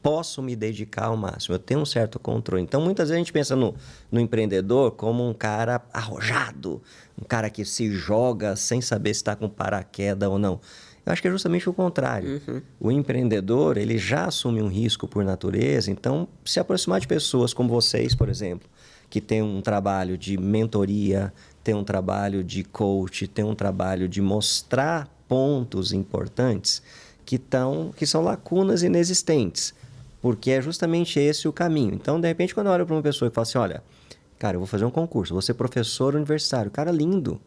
posso me dedicar ao máximo. Eu tenho um certo controle. Então, muitas vezes a gente pensa no empreendedor como um cara arrojado, um cara que se joga sem saber se está com paraquedas ou não. Eu acho que é justamente o contrário. O empreendedor, ele já assume um risco por natureza, então se aproximar de pessoas como vocês, por exemplo, que tem um trabalho de mentoria, tem um trabalho de coach, tem um trabalho de mostrar pontos importantes que são lacunas inexistentes, porque é justamente esse o caminho. Então, de repente, quando eu olho para uma pessoa e falo assim, olha, cara, eu vou fazer um concurso, vou ser professor universitário, cara, lindo.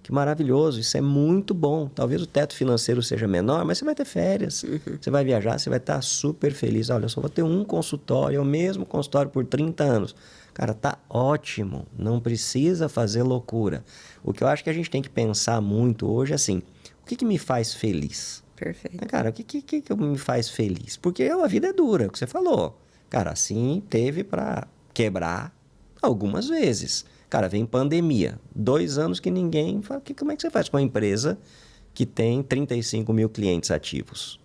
Que maravilhoso, isso é muito bom. Talvez o teto financeiro seja menor, mas você vai ter férias, você vai viajar, você vai estar super feliz. Olha, eu só vou ter um consultório, é o mesmo consultório por 30 anos. Cara, tá ótimo, não precisa fazer loucura. O que eu acho que a gente tem que pensar muito hoje é assim, o que me faz feliz? Perfeito. Cara, o que me faz feliz? Porque a vida é dura, é o que você falou. Cara, assim, teve para quebrar algumas vezes. Cara, vem pandemia. 2 anos que ninguém... Como é que você faz com uma empresa que tem 35 mil clientes ativos?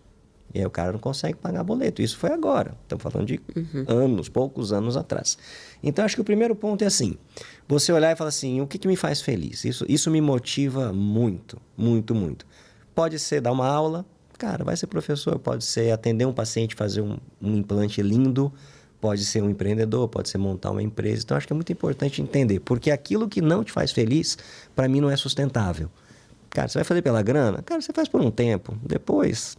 E aí o cara não consegue pagar boleto. Isso foi agora. Estamos falando de anos, poucos anos atrás. Então, acho que o primeiro ponto é assim. Você olhar e falar assim, o que me faz feliz? Isso me motiva muito, muito, muito. Pode ser dar uma aula. Cara, vai ser professor. Pode ser atender um paciente, fazer um implante lindo. Pode ser um empreendedor, pode ser montar uma empresa. Então, acho que é muito importante entender. Porque aquilo que não te faz feliz, para mim, não é sustentável. Cara, você vai fazer pela grana? Cara, você faz por um tempo. Depois,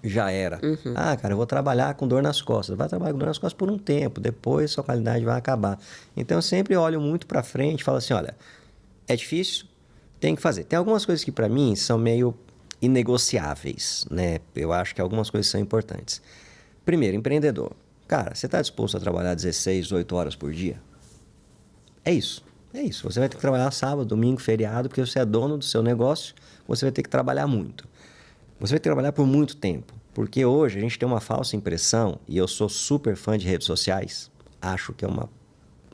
já era. Ah, cara, eu vou trabalhar com dor nas costas. Vai trabalhar com dor nas costas por um tempo. Depois, sua qualidade vai acabar. Então, eu sempre olho muito para frente e falo assim, olha, é difícil, tem que fazer. Tem algumas coisas que, para mim, são meio inegociáveis, né? Eu acho que algumas coisas são importantes. Primeiro, empreendedor. Cara, você está disposto a trabalhar 16, 18 horas por dia? É isso. É isso. Você vai ter que trabalhar sábado, domingo, feriado, porque você é dono do seu negócio, você vai ter que trabalhar muito. Você vai ter que trabalhar por muito tempo. Porque hoje a gente tem uma falsa impressão, e eu sou super fã de redes sociais, acho que é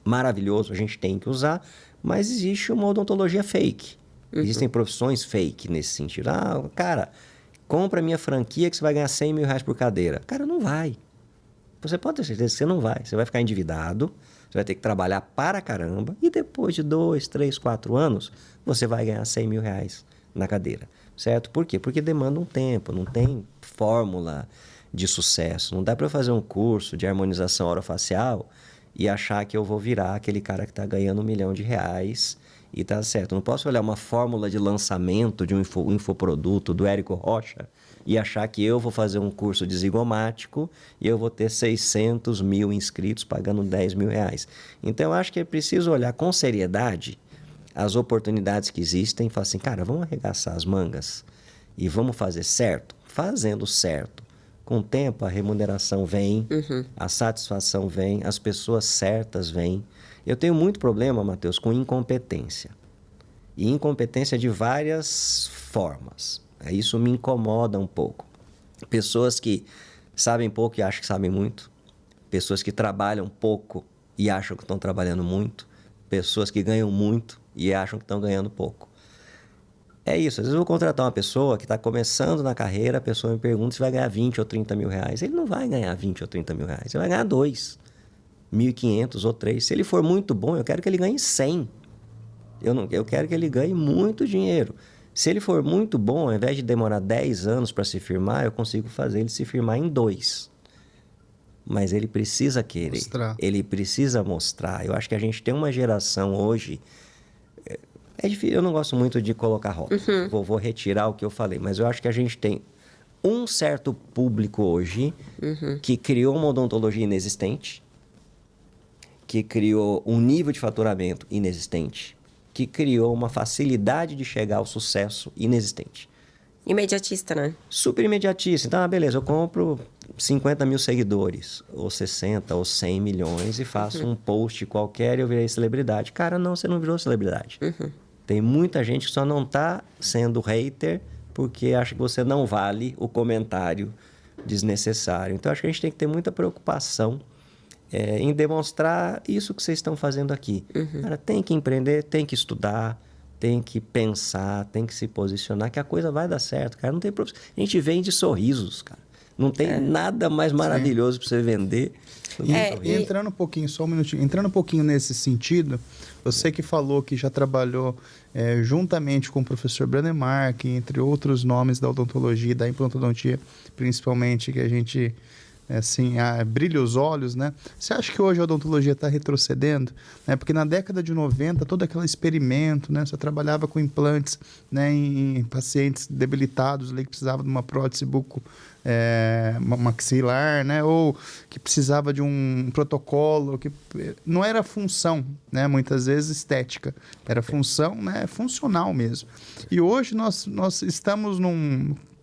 maravilhoso, a gente tem que usar, mas existe uma odontologia fake. Existem profissões fake nesse sentido. Ah, cara, compra minha franquia que você vai ganhar 100 mil reais por cadeira. Cara, não vai. Você pode ter certeza que você não vai. Você vai ficar endividado, você vai ter que trabalhar para caramba e depois de 2, 3, 4 anos, você vai ganhar 100 mil reais na cadeira, certo? Por quê? Porque demanda um tempo, não tem fórmula de sucesso. Não dá para eu fazer um curso de harmonização orofacial e achar que eu vou virar aquele cara que está ganhando 1 milhão de reais e tá certo. Eu não posso olhar uma fórmula de lançamento de um infoproduto do Érico Rocha e achar que eu vou fazer um curso de zigomático e eu vou ter 600 mil inscritos pagando 10 mil reais. Então, eu acho que é preciso olhar com seriedade as oportunidades que existem e falar assim, cara, vamos arregaçar as mangas e vamos fazer certo? Fazendo certo. Com o tempo, a remuneração vem, a satisfação vem, as pessoas certas vêm. Eu tenho muito problema, Matheus, com incompetência. E incompetência de várias formas. Isso me incomoda um pouco. Pessoas que sabem pouco e acham que sabem muito. Pessoas que trabalham pouco e acham que estão trabalhando muito. Pessoas que ganham muito e acham que estão ganhando pouco. É isso. Às vezes eu vou contratar uma pessoa que está começando na carreira, a pessoa me pergunta se vai ganhar 20 ou 30 mil reais. Ele não vai ganhar 20 ou 30 mil reais. Ele vai ganhar 2, 1.500 ou 3. Se ele for muito bom, eu quero que ele ganhe 100. Eu quero que ele ganhe muito dinheiro. Se ele for muito bom, ao invés de demorar 10 anos para se firmar, eu consigo fazer ele se firmar em 2. Mas ele precisa querer. Mostrar. Ele precisa mostrar. Eu acho que a gente tem uma geração hoje... É difícil, eu não gosto muito de colocar rótulo. Vou retirar o que eu falei. Mas eu acho que a gente tem um certo público hoje que criou uma odontologia inexistente, que criou um nível de faturamento inexistente, que criou uma facilidade de chegar ao sucesso inexistente. Imediatista, né? Super imediatista. Então, beleza, eu compro 50 mil seguidores, ou 60, ou 100 milhões, e faço um post qualquer e eu virei celebridade. Cara, não, você não virou celebridade. Tem muita gente que só não está sendo hater porque acha que você não vale o comentário desnecessário. Então, acho que a gente tem que ter muita preocupação em demonstrar isso que vocês estão fazendo aqui. Cara, tem que empreender, tem que estudar, tem que pensar, tem que se posicionar, que a coisa vai dar certo, cara. Não tem problema. A gente vende sorrisos, cara. Não tem nada mais maravilhoso para você vender. E entrando um pouquinho, só um minutinho, entrando um pouquinho nesse sentido, você que falou que já trabalhou juntamente com o professor Branemark, entre outros nomes da odontologia e da implantodontia, principalmente, que a gente brilha os olhos, né? Você acha que hoje a odontologia está retrocedendo? Né? Porque na década de 90, todo aquele experimento, né? Você trabalhava com implantes, né? Em pacientes debilitados, ali, que precisavam de uma prótese buco maxilar, né? Ou que precisava de um protocolo, que não era função, né? Muitas vezes estética, era função, né? Funcional mesmo. E hoje nós estamos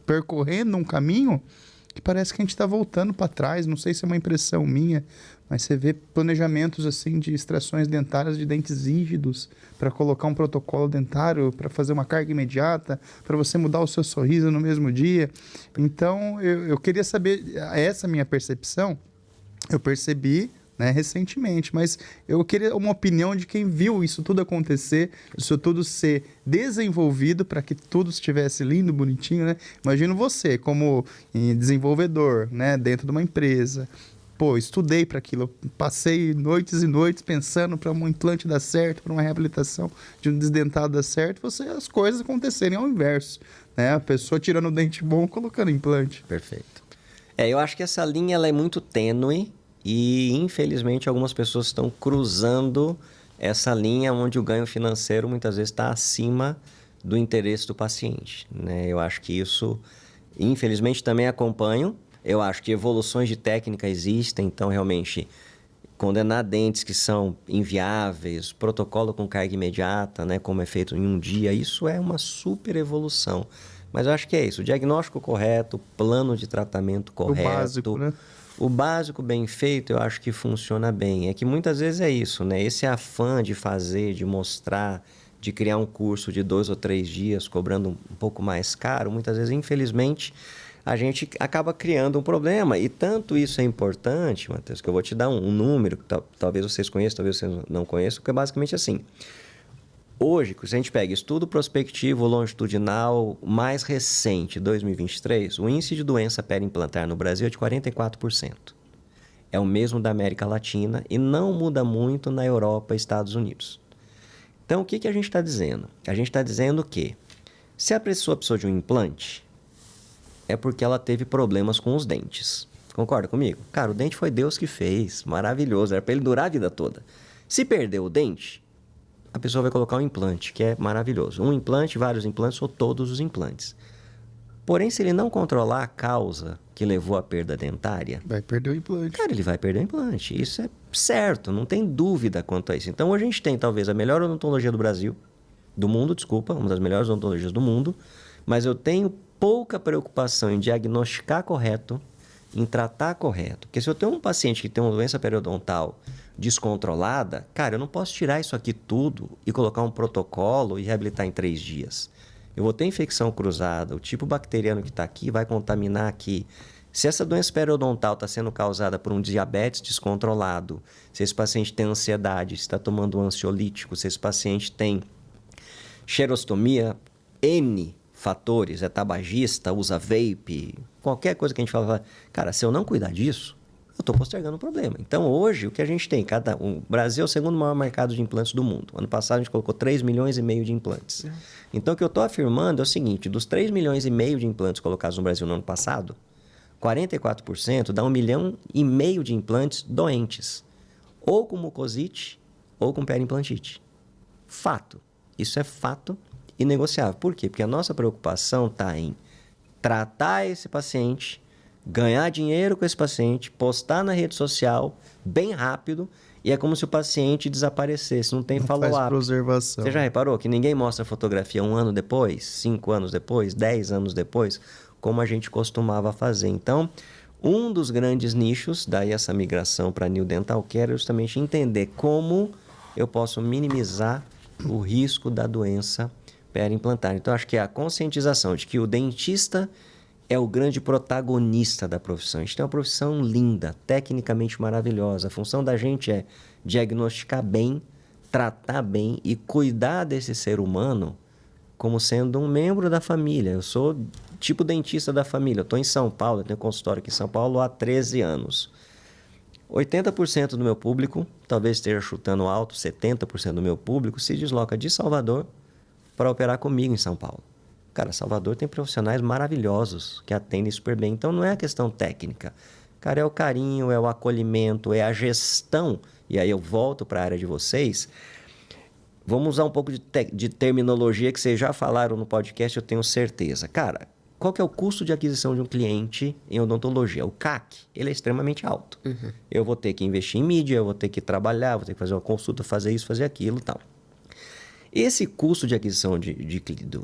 percorrendo um caminho que parece que a gente está voltando para trás. Não sei se é uma impressão minha, mas você vê planejamentos assim de extrações dentárias de dentes rígidos para colocar um protocolo dentário, para fazer uma carga imediata, para você mudar o seu sorriso no mesmo dia. Então, eu queria saber, essa minha percepção, eu percebi, né, recentemente, mas eu queria uma opinião de quem viu isso tudo acontecer, isso tudo ser desenvolvido para que tudo estivesse lindo, bonitinho, né? Imagino você como desenvolvedor, né, dentro de uma empresa. Pô, estudei para aquilo, passei noites e noites pensando para um implante dar certo, para uma reabilitação de um desdentado dar certo, as coisas acontecerem ao inverso, né? A pessoa tirando o dente bom, colocando implante. Perfeito. Eu acho que essa linha ela é muito tênue. E, infelizmente, algumas pessoas estão cruzando essa linha onde o ganho financeiro muitas vezes está acima do interesse do paciente, né? Eu acho que isso, infelizmente, também acompanho. Eu acho que evoluções de técnica existem, então, realmente, condenar dentes que são inviáveis, protocolo com carga imediata, né, como é feito em um dia, isso é uma super evolução. Mas eu acho que é isso, o diagnóstico correto, plano de tratamento correto. O básico, né? O básico bem feito, eu acho que funciona bem. É que muitas vezes é isso, né? Esse afã de fazer, de mostrar, de criar um curso de 2 ou 3 dias, cobrando um pouco mais caro, muitas vezes, infelizmente, a gente acaba criando um problema. E tanto isso é importante, Matheus, que eu vou te dar um número, que talvez vocês conheçam, talvez vocês não conheçam, que é basicamente assim. Hoje, se a gente pega estudo prospectivo longitudinal mais recente, 2023, o índice de doença periimplantar no Brasil é de 44%. É o mesmo da América Latina e não muda muito na Europa e Estados Unidos. Então, o que a gente está dizendo? A gente está dizendo que se a pessoa precisou de um implante, é porque ela teve problemas com os dentes. Concorda comigo? Cara, o dente foi Deus que fez, maravilhoso, era para ele durar a vida toda. Se perdeu o dente, a pessoa vai colocar um implante, que é maravilhoso. Um implante, vários implantes ou todos os implantes. Porém, se ele não controlar a causa que levou à perda dentária... vai perder o implante. Cara, ele vai perder o implante. Isso é certo, não tem dúvida quanto a isso. Então, hoje a gente tem talvez a melhor odontologia do Brasil, do mundo, desculpa, uma das melhores odontologias do mundo, mas eu tenho pouca preocupação em diagnosticar correto, em tratar correto. Porque se eu tenho um paciente que tem uma doença periodontal descontrolada, cara, eu não posso tirar isso aqui tudo e colocar um protocolo e reabilitar em 3 dias. Eu vou ter infecção cruzada, o tipo bacteriano que está aqui vai contaminar aqui. Se essa doença periodontal está sendo causada por um diabetes descontrolado, se esse paciente tem ansiedade, se está tomando um ansiolítico, se esse paciente tem xerostomia, N fatores, é tabagista, usa vape, qualquer coisa que a gente fala, cara, se eu não cuidar disso, eu estou postergando o problema. Então, hoje, o que a gente tem, o Brasil é o segundo maior mercado de implantes do mundo. Ano passado, a gente colocou 3,5 milhões de implantes. Então, o que eu estou afirmando é o seguinte, dos 3,5 milhões de implantes colocados no Brasil no ano passado, 44% dá 1,5 milhão de implantes doentes, ou com mucosite ou com periimplantite. Fato. Isso é fato inegociável. Por quê? Porque a nossa preocupação está em tratar esse paciente, ganhar dinheiro com esse paciente, postar na rede social bem rápido, e é como se o paciente desaparecesse, não tem follow-up. Faz preservação. Você já reparou que ninguém mostra fotografia 1 ano depois, 5 anos depois, 10 anos depois, como a gente costumava fazer? Então, um dos grandes nichos, daí essa migração para New Dental Care, é justamente entender como eu posso minimizar o risco da doença periimplantar. Então, acho que é a conscientização de que o dentista é o grande protagonista da profissão. A gente tem uma profissão linda, tecnicamente maravilhosa. A função da gente é diagnosticar bem, tratar bem e cuidar desse ser humano como sendo um membro da família. Eu sou tipo dentista da família. Eu estou em São Paulo, eu tenho consultório aqui em São Paulo há 13 anos. 80% do meu público, talvez esteja chutando alto, 70% do meu público se desloca de Salvador para operar comigo em São Paulo. Cara, Salvador tem profissionais maravilhosos que atendem super bem. Então, não é a questão técnica. Cara, é o carinho, é o acolhimento, é a gestão. E aí eu volto para a área de vocês. Vamos usar um pouco de terminologia que vocês já falaram no podcast, eu tenho certeza. Cara, qual que é o custo de aquisição de um cliente em odontologia? O CAC, ele é extremamente alto. Eu vou ter que investir em mídia, eu vou ter que trabalhar, vou ter que fazer uma consulta, fazer isso, fazer aquilo e tal. Esse custo de aquisição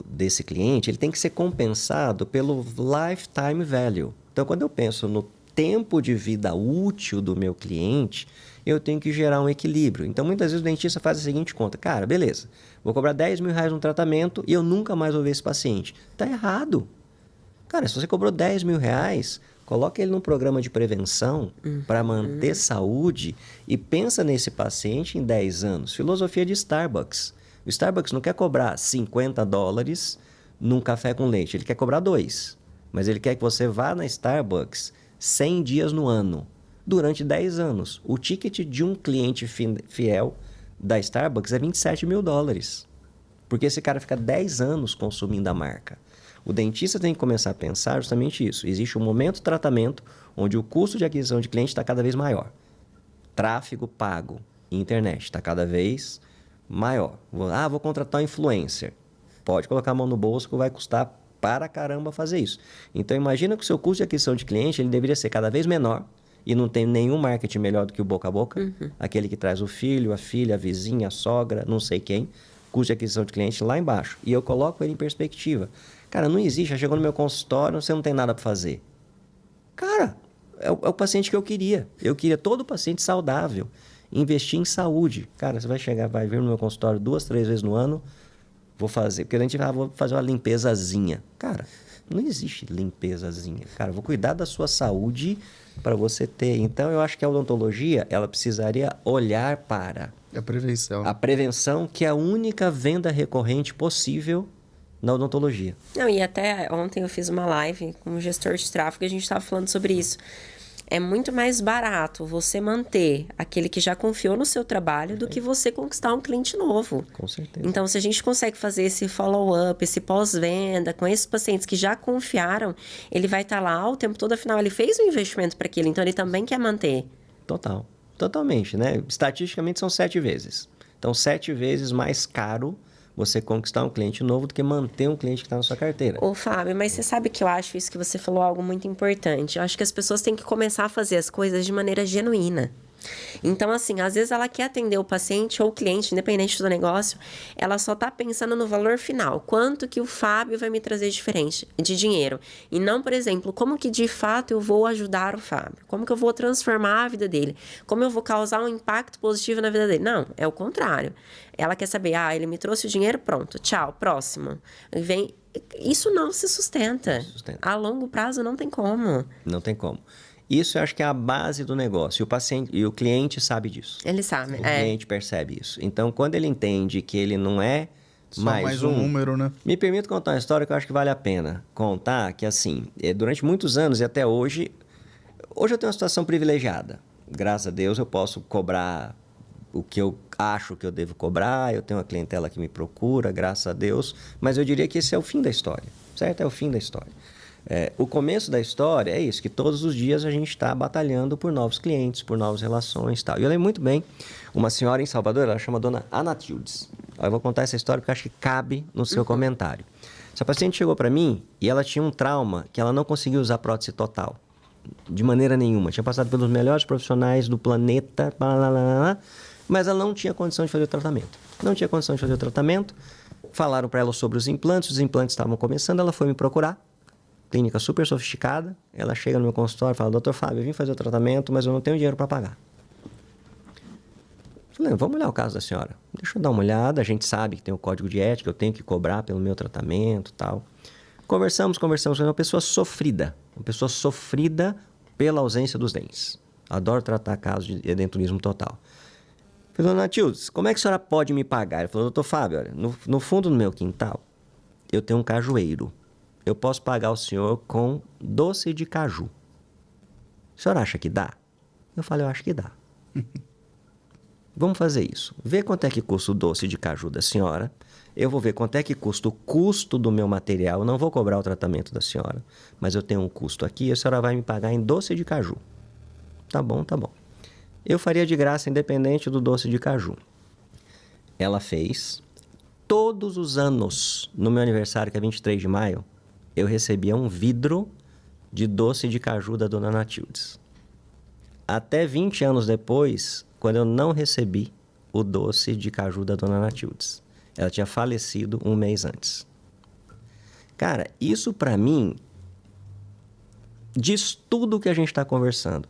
desse cliente, ele tem que ser compensado pelo lifetime value. Então, quando eu penso no tempo de vida útil do meu cliente, eu tenho que gerar um equilíbrio. Então, muitas vezes o dentista faz a seguinte conta. Cara, beleza, vou cobrar 10 mil reais no tratamento e eu nunca mais vou ver esse paciente. Tá errado. Cara, se você cobrou 10 mil reais, coloca ele num programa de prevenção para manter saúde e pensa nesse paciente em 10 anos. Filosofia de Starbucks. O Starbucks não quer cobrar $50 num café com leite, ele quer cobrar 2. Mas ele quer que você vá na Starbucks 100 dias no ano, durante 10 anos. O ticket de um cliente fiel da Starbucks é $27 mil. Porque esse cara fica 10 anos consumindo a marca. O dentista tem que começar a pensar justamente isso. Existe um momento de tratamento onde o custo de aquisição de cliente está cada vez maior. Tráfego pago e internet está cada vez maior. Vou contratar um influencer. Pode colocar a mão no bolso que vai custar para caramba fazer isso. Então, imagina que o seu custo de aquisição de cliente ele deveria ser cada vez menor e não tem nenhum marketing melhor do que o boca a boca. Aquele que traz o filho, a filha, a vizinha, a sogra, não sei quem. Custo de aquisição de cliente lá embaixo. E eu coloco ele em perspectiva. Cara, não existe. Já chegou no meu consultório, você não tem nada para fazer. Cara, é o paciente que eu queria. Eu queria todo paciente saudável. Investir em saúde. Cara, você vai vir no meu consultório 2, 3 vezes no ano, vou fazer. Porque a gente vou fazer uma limpezazinha. Cara, não existe limpezazinha. Cara, eu vou cuidar da sua saúde para você ter. Então, eu acho que a odontologia, ela precisaria olhar para a prevenção. A prevenção, que é a única venda recorrente possível na odontologia. Não, e até ontem eu fiz uma live com um gestor de tráfego e a gente estava falando sobre isso. É muito mais barato você manter aquele que já confiou no seu trabalho do que você conquistar um cliente novo. Com certeza. Então, se a gente consegue fazer esse follow-up, esse pós-venda com esses pacientes que já confiaram, ele vai estar lá o tempo todo, afinal, ele fez um investimento para aquilo, então ele também quer manter. Total. Totalmente, né? Estatisticamente são 7 vezes. Então, 7 vezes mais caro você conquistar um cliente novo do que manter um cliente que está na sua carteira. Ô, Fábio, mas você sabe que eu acho isso que você falou algo muito importante. Eu acho que as pessoas têm que começar a fazer as coisas de maneira genuína. Então, assim, às vezes ela quer atender o paciente ou o cliente, independente do negócio, ela só tá pensando no valor final. Quanto que o Fábio vai me trazer diferente de dinheiro? E não, por exemplo, como que de fato eu vou ajudar o Fábio? Como que eu vou transformar a vida dele? Como eu vou causar um impacto positivo na vida dele? Não, é o contrário. Ela quer saber, ele me trouxe o dinheiro, pronto, tchau, próximo. Vem... Isso não se sustenta. A longo prazo não tem como. Não tem como. Isso eu acho que é a base do negócio. E o paciente e o cliente sabe disso. Ele sabe. O cliente percebe isso. Então, quando ele entende que ele não é só mais um número, né? Me permito contar uma história que eu acho que vale a pena contar, que assim, durante muitos anos e até hoje eu tenho uma situação privilegiada. Graças a Deus eu posso cobrar o que eu acho que eu devo cobrar, eu tenho uma clientela que me procura, graças a Deus, mas eu diria que esse é o fim da história, certo? É o fim da história. O começo da história é isso, que todos os dias a gente está batalhando por novos clientes, por novas relações e tal. E eu lembro muito bem, uma senhora em Salvador, ela chama Dona Anatildes. Eu vou contar essa história porque eu acho que cabe no seu comentário. Essa paciente chegou para mim e ela tinha um trauma que ela não conseguia usar prótese total, de maneira nenhuma. Tinha passado pelos melhores profissionais do planeta, mas ela não tinha condição de fazer o tratamento. Não tinha condição de fazer o tratamento. Falaram para ela sobre os implantes estavam começando, ela foi me procurar. Clínica super sofisticada. Ela chega no meu consultório e fala, doutor Fábio, eu vim fazer o tratamento, mas eu não tenho dinheiro para pagar. Falei, vamos olhar o caso da senhora. Deixa eu dar uma olhada, a gente sabe que tem o código de ética, eu tenho que cobrar pelo meu tratamento e tal. Conversamos com uma pessoa sofrida pela ausência dos dentes. Adoro tratar casos de edentulismo total. Falei, dona Tildes, como é que a senhora pode me pagar? Ele falou, doutor Fábio, olha, no fundo do meu quintal, eu tenho um cajueiro. Eu posso pagar o senhor com doce de caju. O senhor acha que dá? Eu falei, eu acho que dá. Vamos fazer isso. Vê quanto é que custa o doce de caju da senhora. Eu vou ver quanto é que custa o custo do meu material. Eu não vou cobrar o tratamento da senhora, mas eu tenho um custo aqui e a senhora vai me pagar em doce de caju. Tá bom, tá bom. Eu faria de graça independente do doce de caju. Ela fez. Todos os anos, no meu aniversário, que é 23 de maio, eu recebia um vidro de doce de caju da dona Anatildes. Até 20 anos depois, quando eu não recebi o doce de caju da dona Anatildes. Ela tinha falecido um mês antes. Cara, isso para mim diz tudo o que a gente está conversando.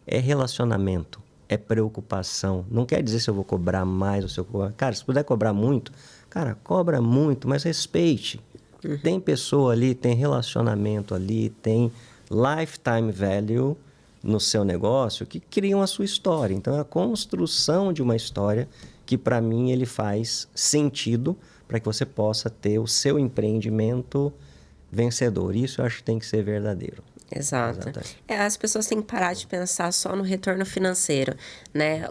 É relacionamento, é preocupação. Não quer dizer se eu vou cobrar mais ou se eu vou cobrar. Cara, se puder cobrar muito, cara, cobra muito, mas respeite. Tem pessoa ali, tem relacionamento ali, tem lifetime value no seu negócio que criam a sua história. Então, é a construção de uma história que, para mim, ele faz sentido para que você possa ter o seu empreendimento vencedor. Isso eu acho que tem que ser verdadeiro. Exato. As pessoas têm que parar de pensar só no retorno financeiro, né?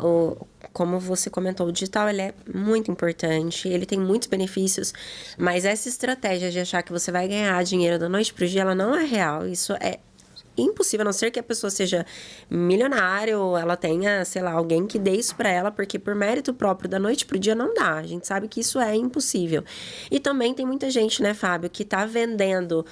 Como você comentou, o digital ele é muito importante, ele tem muitos benefícios, mas essa estratégia de achar que você vai ganhar dinheiro da noite para o dia, ela não é real. Isso é impossível, a não ser que a pessoa seja milionária ou ela tenha, sei lá, alguém que dê isso para ela, porque por mérito próprio da noite pro dia não dá. A gente sabe que isso é impossível. E também tem muita gente, né, Fábio, que tá vendendo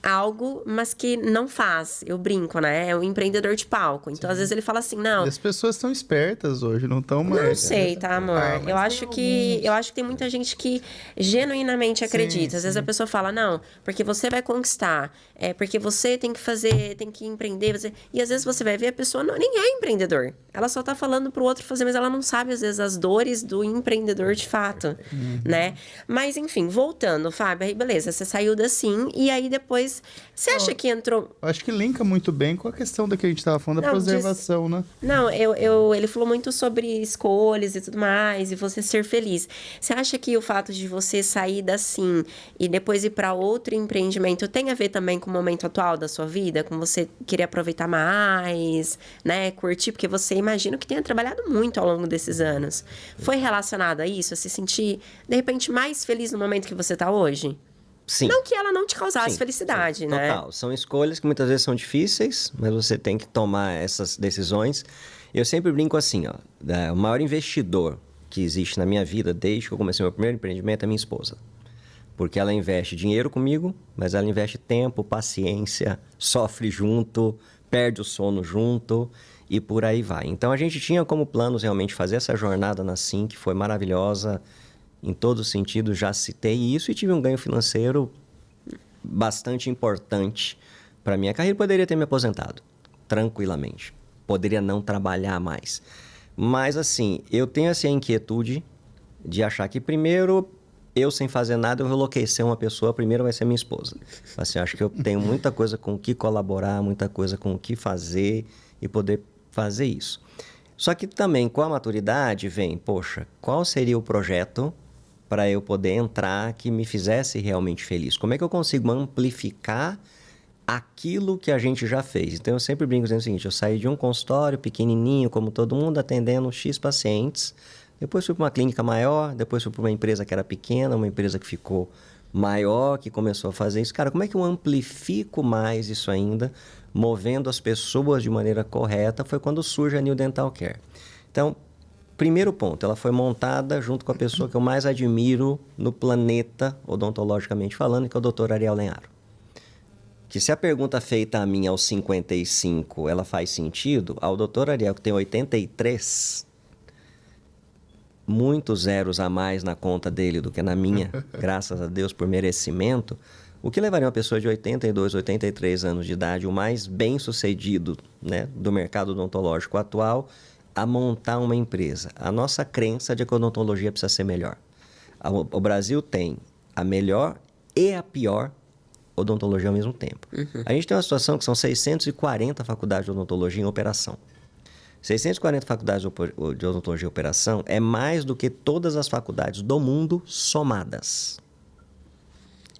algo, mas que não faz. Eu brinco, né? É um empreendedor de palco. Então, às vezes ele fala assim, não... E as pessoas estão espertas hoje, não estão mais... Não sei, tá, amor? Eu acho que tem muita gente que genuinamente acredita. Às vezes a pessoa fala, não, porque você vai conquistar, porque você tem que fazer, tem que empreender. E às vezes você vai ver a pessoa nem é empreendedor. Ela só tá falando pro outro fazer, mas ela não sabe, às vezes, as dores do empreendedor de fato, né? Mas, enfim, voltando, Fábio, aí beleza, você saiu da Sim, e aí depois você acha que entrou... Acho que linka muito bem com a questão da que a gente estava falando, da preservação, né? Não, ele falou muito sobre escolhas e tudo mais, e você ser feliz. Você acha que o fato de você sair da Sim e depois ir para outro empreendimento tem a ver também com o momento atual da sua vida? Com você querer aproveitar mais, né? Curtir? Porque você, imagino que tenha trabalhado muito ao longo desses anos. Foi relacionado a isso? A se sentir, de repente, mais feliz no momento que você está hoje? Sim. Não que ela não te causasse felicidade, né? Total. São escolhas que muitas vezes são difíceis, mas você tem que tomar essas decisões. Eu sempre brinco assim, ó. O maior investidor que existe na minha vida, desde que eu comecei meu primeiro empreendimento, é minha esposa. Porque ela investe dinheiro comigo, mas ela investe tempo, paciência, sofre junto, perde o sono junto. e por aí vai. Então, a gente tinha como planos realmente fazer essa jornada na Sim, que foi maravilhosa em todos os sentidos, já citei isso e tive um ganho financeiro bastante importante para minha carreira. Poderia ter me aposentado tranquilamente, poderia não trabalhar mais. Mas, assim, eu tenho assim, a inquietude de achar que, primeiro, eu sem fazer nada, eu vou enlouquecer uma pessoa, primeiro vai ser minha esposa. Assim, acho que eu tenho muita coisa com o que colaborar, muita coisa com o que fazer e poder fazer isso. Só que também, com a maturidade, vem, poxa, qual seria o projeto para eu poder entrar que me fizesse realmente feliz? Como é que eu consigo amplificar aquilo que a gente já fez? Então, eu sempre brinco dizendo o seguinte, eu saí de um consultório pequenininho, como todo mundo, atendendo X pacientes, depois fui para uma clínica maior, depois fui para uma empresa que era pequena, uma empresa que ficou maior, que começou a fazer isso. Cara, como é que eu amplifico mais isso ainda, movendo as pessoas de maneira correta? Foi quando surge a New Dental Care. Então, primeiro ponto, ela foi montada junto com a pessoa que eu mais admiro no planeta, odontologicamente falando, que é o Dr. Ariel Lenharo. Que se a pergunta feita a mim aos 55, ela faz sentido, ao Dr. Ariel, que tem 83, muitos zeros a mais na conta dele do que na minha, graças a Deus, por merecimento, o que levaria uma pessoa de 82, 83 anos de idade, o mais bem-sucedido, né, do mercado odontológico atual, a montar uma empresa. A nossa crença de que a odontologia precisa ser melhor. O Brasil tem a melhor e a pior odontologia ao mesmo tempo. A gente tem uma situação que são 640 faculdades de odontologia em operação. 640 faculdades de odontologia em operação é mais do que todas as faculdades do mundo somadas.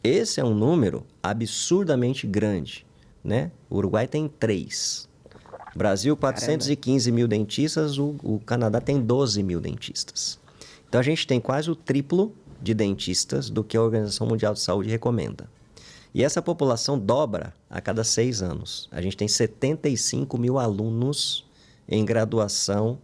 Esse é um número absurdamente grande, né? O Uruguai tem 3. Brasil, 415 mil dentistas, o Canadá tem 12 mil dentistas. Então, a gente tem quase o triplo de dentistas do que a Organização Mundial de Saúde recomenda. E essa população dobra a cada 6 anos. A gente tem 75 mil alunos em graduação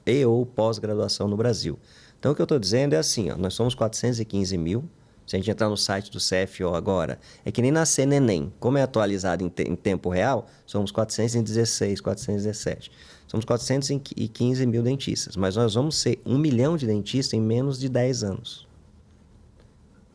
e ou pós-graduação no Brasil. Então, o que eu estou dizendo é assim, ó, nós somos 415 mil. Se a gente entrar no site do CFO agora, é que nem nascer neném. Como é atualizado em tempo real, somos 416, 417. Somos 415 mil dentistas. Mas nós vamos ser 1 milhão de dentistas em menos de 10 anos.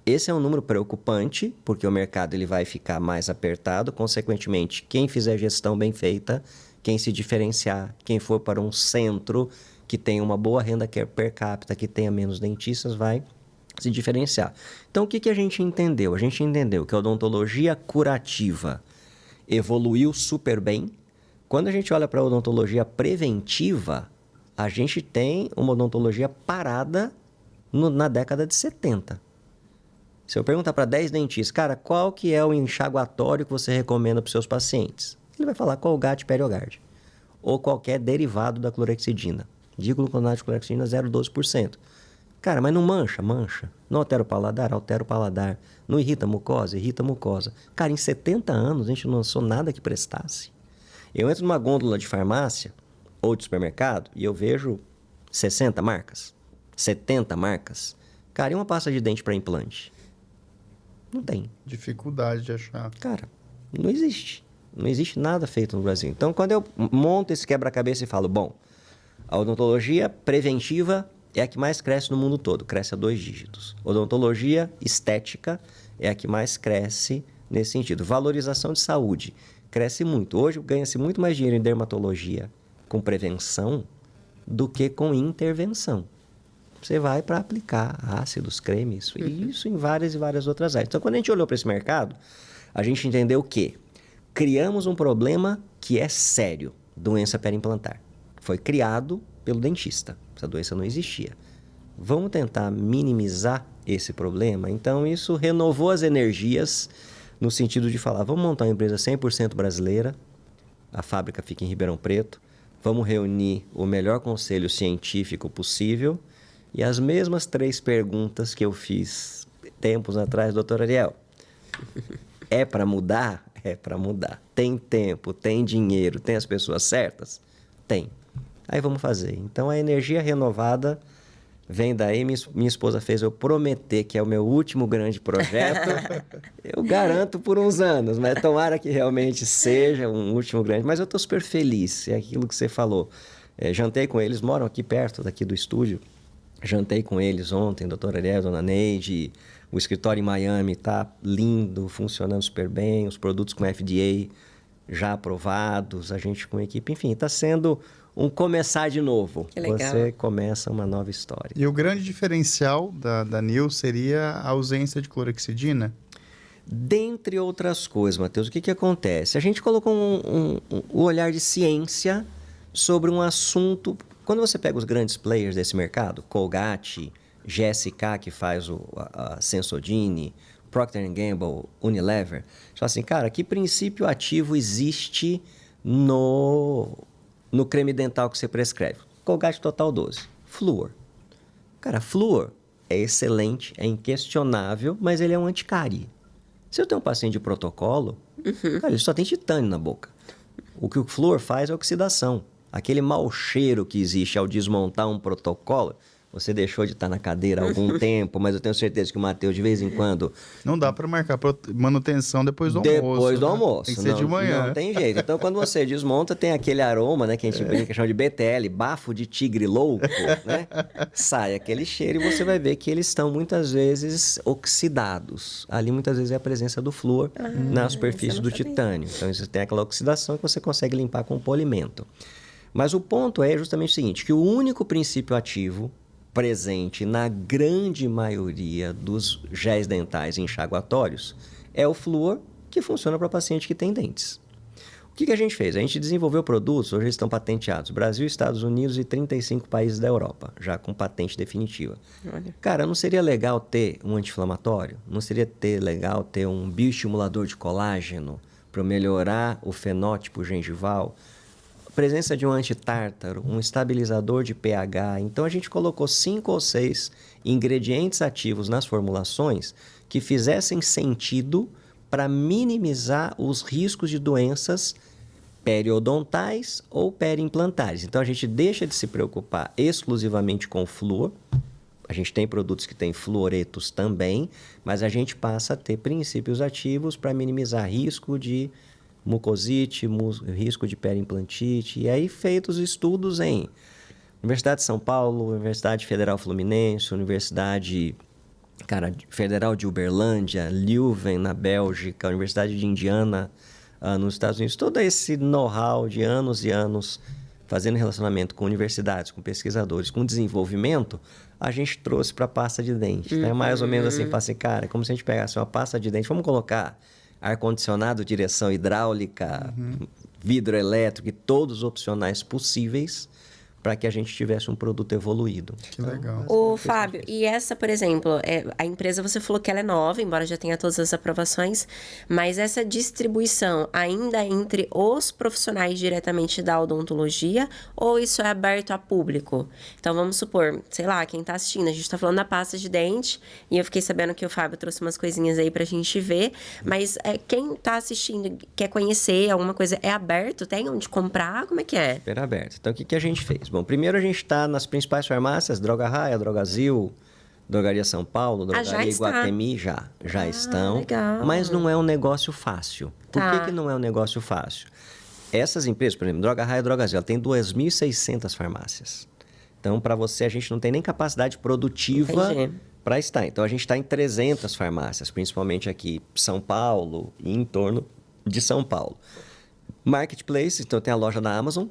Esse é um número preocupante, porque o mercado ele vai ficar mais apertado. Consequentemente, quem fizer gestão bem feita, quem se diferenciar, quem for para um centro que tenha uma boa renda per capita, que tenha menos dentistas, vai se diferenciar. Então, o que a gente entendeu? A gente entendeu que a odontologia curativa evoluiu super bem. Quando a gente olha para a odontologia preventiva, a gente tem uma odontologia parada na década de 70. Se eu perguntar para 10 dentistas, cara, qual que é o enxaguatório que você recomenda para os seus pacientes? Ele vai falar Colgate Perioguard ou qualquer derivado da clorexidina. Digluconato de clorexidina 0,12%. Cara, mas não mancha? Mancha. Não altera o paladar? Altera o paladar. Não irrita a mucosa? Irrita a mucosa. Cara, em 70 anos a gente não lançou nada que prestasse. Eu entro numa gôndola de farmácia ou de supermercado e eu vejo 60 marcas, 70 marcas. Cara, e uma pasta de dente para implante? Não tem. Dificuldade de achar. Cara, não existe. Não existe nada feito no Brasil. Então, quando eu monto esse quebra-cabeça e falo, bom, a odontologia preventiva é a que mais cresce no mundo todo, cresce a 2 dígitos. Odontologia estética é a que mais cresce nesse sentido. Valorização de saúde cresce muito. Hoje ganha-se muito mais dinheiro em dermatologia com prevenção do que com intervenção. Você vai para aplicar ácidos, cremes, e isso em várias e várias outras áreas. Então, quando a gente olhou para esse mercado, a gente entendeu que criamos um problema que é sério, doença periimplantar. Foi criado pelo dentista. Essa doença não existia. Vamos tentar minimizar esse problema? Então, isso renovou as energias no sentido de falar, vamos montar uma empresa 100% brasileira, a fábrica fica em Ribeirão Preto, vamos reunir o melhor conselho científico possível e as mesmas 3 perguntas que eu fiz tempos atrás, doutor Ariel. É para mudar? É para mudar. Tem tempo, tem dinheiro, tem as pessoas certas? Tem. Aí vamos fazer. Então, a energia renovada vem daí, minha esposa fez eu prometer que é o meu último grande projeto. Eu garanto por uns anos, mas tomara que realmente seja um último grande. Mas eu estou super feliz, é aquilo que você falou. Jantei com eles, moram aqui perto daqui do estúdio. Jantei com eles ontem, doutora Ariel, dona Neide. O escritório em Miami está lindo, funcionando super bem. Os produtos com FDA já aprovados, a gente com a equipe. Enfim, está sendo um começar de novo. Que legal. Você começa uma nova história. E o grande diferencial da Nil seria a ausência de clorexidina? Dentre outras coisas, Matheus, o que acontece? A gente colocou um olhar de ciência sobre um assunto. Quando você pega os grandes players desse mercado, Colgate, GSK, que faz a Sensodyne, Procter & Gamble, Unilever, você fala assim, cara, que princípio ativo existe no creme dental que você prescreve? Colgate Total 12. Flúor. Cara, flúor é excelente, é inquestionável, mas ele é um anticárie. Se eu tenho um paciente de protocolo, cara, ele só tem titânio na boca. O que o flúor faz é oxidação. Aquele mau cheiro que existe ao desmontar um protocolo, você deixou de estar na cadeira há algum tempo, mas eu tenho certeza que o Matheus, de vez em quando... Não dá para marcar manutenção depois do almoço. Depois do almoço. Tem que ser de manhã. Não tem jeito. Então, quando você desmonta, tem aquele aroma, né? Que a gente brinca, chama de BTL, bafo de tigre louco, né? Sai aquele cheiro e você vai ver que eles estão, muitas vezes, oxidados. Ali, muitas vezes, é a presença do flúor na superfície do titânio. Então, você tem aquela oxidação que você consegue limpar com polimento. Mas o ponto é justamente o seguinte, que o único princípio ativo presente na grande maioria dos géis dentais e enxaguatórios é o flúor, que funciona para paciente que tem dentes. O que a gente fez? A gente desenvolveu produtos, hoje estão patenteados, Brasil, Estados Unidos e 35 países da Europa, já com patente definitiva. Olha. Cara, não seria legal ter um anti-inflamatório? Não seria legal ter um bioestimulador de colágeno para melhorar o fenótipo gengival? Presença de um antitártaro, um estabilizador de pH. Então, a gente colocou 5 ou 6 ingredientes ativos nas formulações que fizessem sentido para minimizar os riscos de doenças periodontais ou periimplantares. Então, a gente deixa de se preocupar exclusivamente com o flúor. A gente tem produtos que têm fluoretos também, mas a gente passa a ter princípios ativos para minimizar risco de mucosite, risco de periimplantite. E aí, feitos estudos em Universidade de São Paulo, Universidade Federal Fluminense, Universidade Federal de Uberlândia, Leuven, na Bélgica, Universidade de Indiana, nos Estados Unidos. Todo esse know-how de anos e anos fazendo relacionamento com universidades, com pesquisadores, com desenvolvimento, a gente trouxe para a pasta de dente. É mais ou menos assim, fala assim, cara, como se a gente pegasse uma pasta de dente, vamos colocar ar-condicionado, direção hidráulica, vidro elétrico e todos os opcionais possíveis para que a gente tivesse um produto evoluído. Que legal. Ô, Fábio, e essa, por exemplo, a empresa, você falou que ela é nova, embora já tenha todas as aprovações, mas essa distribuição ainda entre os profissionais diretamente da odontologia, ou isso é aberto a público? Então, vamos supor, sei lá, quem tá assistindo, a gente tá falando da pasta de dente, e eu fiquei sabendo que o Fábio trouxe umas coisinhas aí pra gente ver, mas quem tá assistindo, quer conhecer alguma coisa, é aberto? Tem onde comprar? Como é que é? Super aberto. Então, o que a gente fez? Bom, primeiro a gente está nas principais farmácias, Droga Raia, Drogazil, Drogaria São Paulo, Drogaria Iguatemi, já estão. Legal. Mas não é um negócio fácil. Por que não é um negócio fácil? Essas empresas, por exemplo, Droga Raia e Drogazil, ela tem 2.600 farmácias. Então, para você, a gente não tem nem capacidade produtiva para estar. Então, a gente está em 300 farmácias, principalmente aqui em São Paulo e em torno de São Paulo. Marketplace, então tem a loja da Amazon,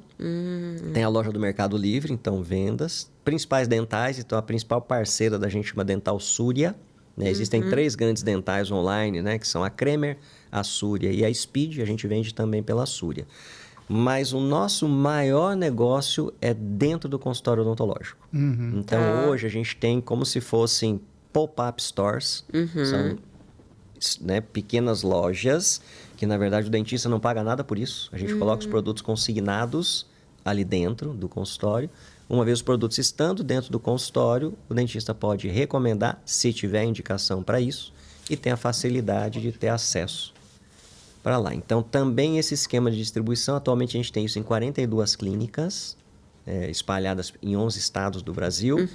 tem a loja do Mercado Livre, então vendas. Principais dentais, então a principal parceira da gente chama Dental Súria. Né? Existem 3 grandes dentais online, né? Que são a Kremer, a Súria e a Speed. A gente vende também pela Súria. Mas o nosso maior negócio é dentro do consultório odontológico. Então hoje a gente tem como se fossem pop-up stores, são pequenas lojas que, na verdade, o dentista não paga nada por isso. A gente coloca os produtos consignados ali dentro do consultório. Uma vez os produtos estando dentro do consultório, o dentista pode recomendar, se tiver indicação para isso, e tem a facilidade de ter acesso para lá. Então, também esse esquema de distribuição, atualmente a gente tem isso em 42 clínicas, espalhadas em 11 estados do Brasil.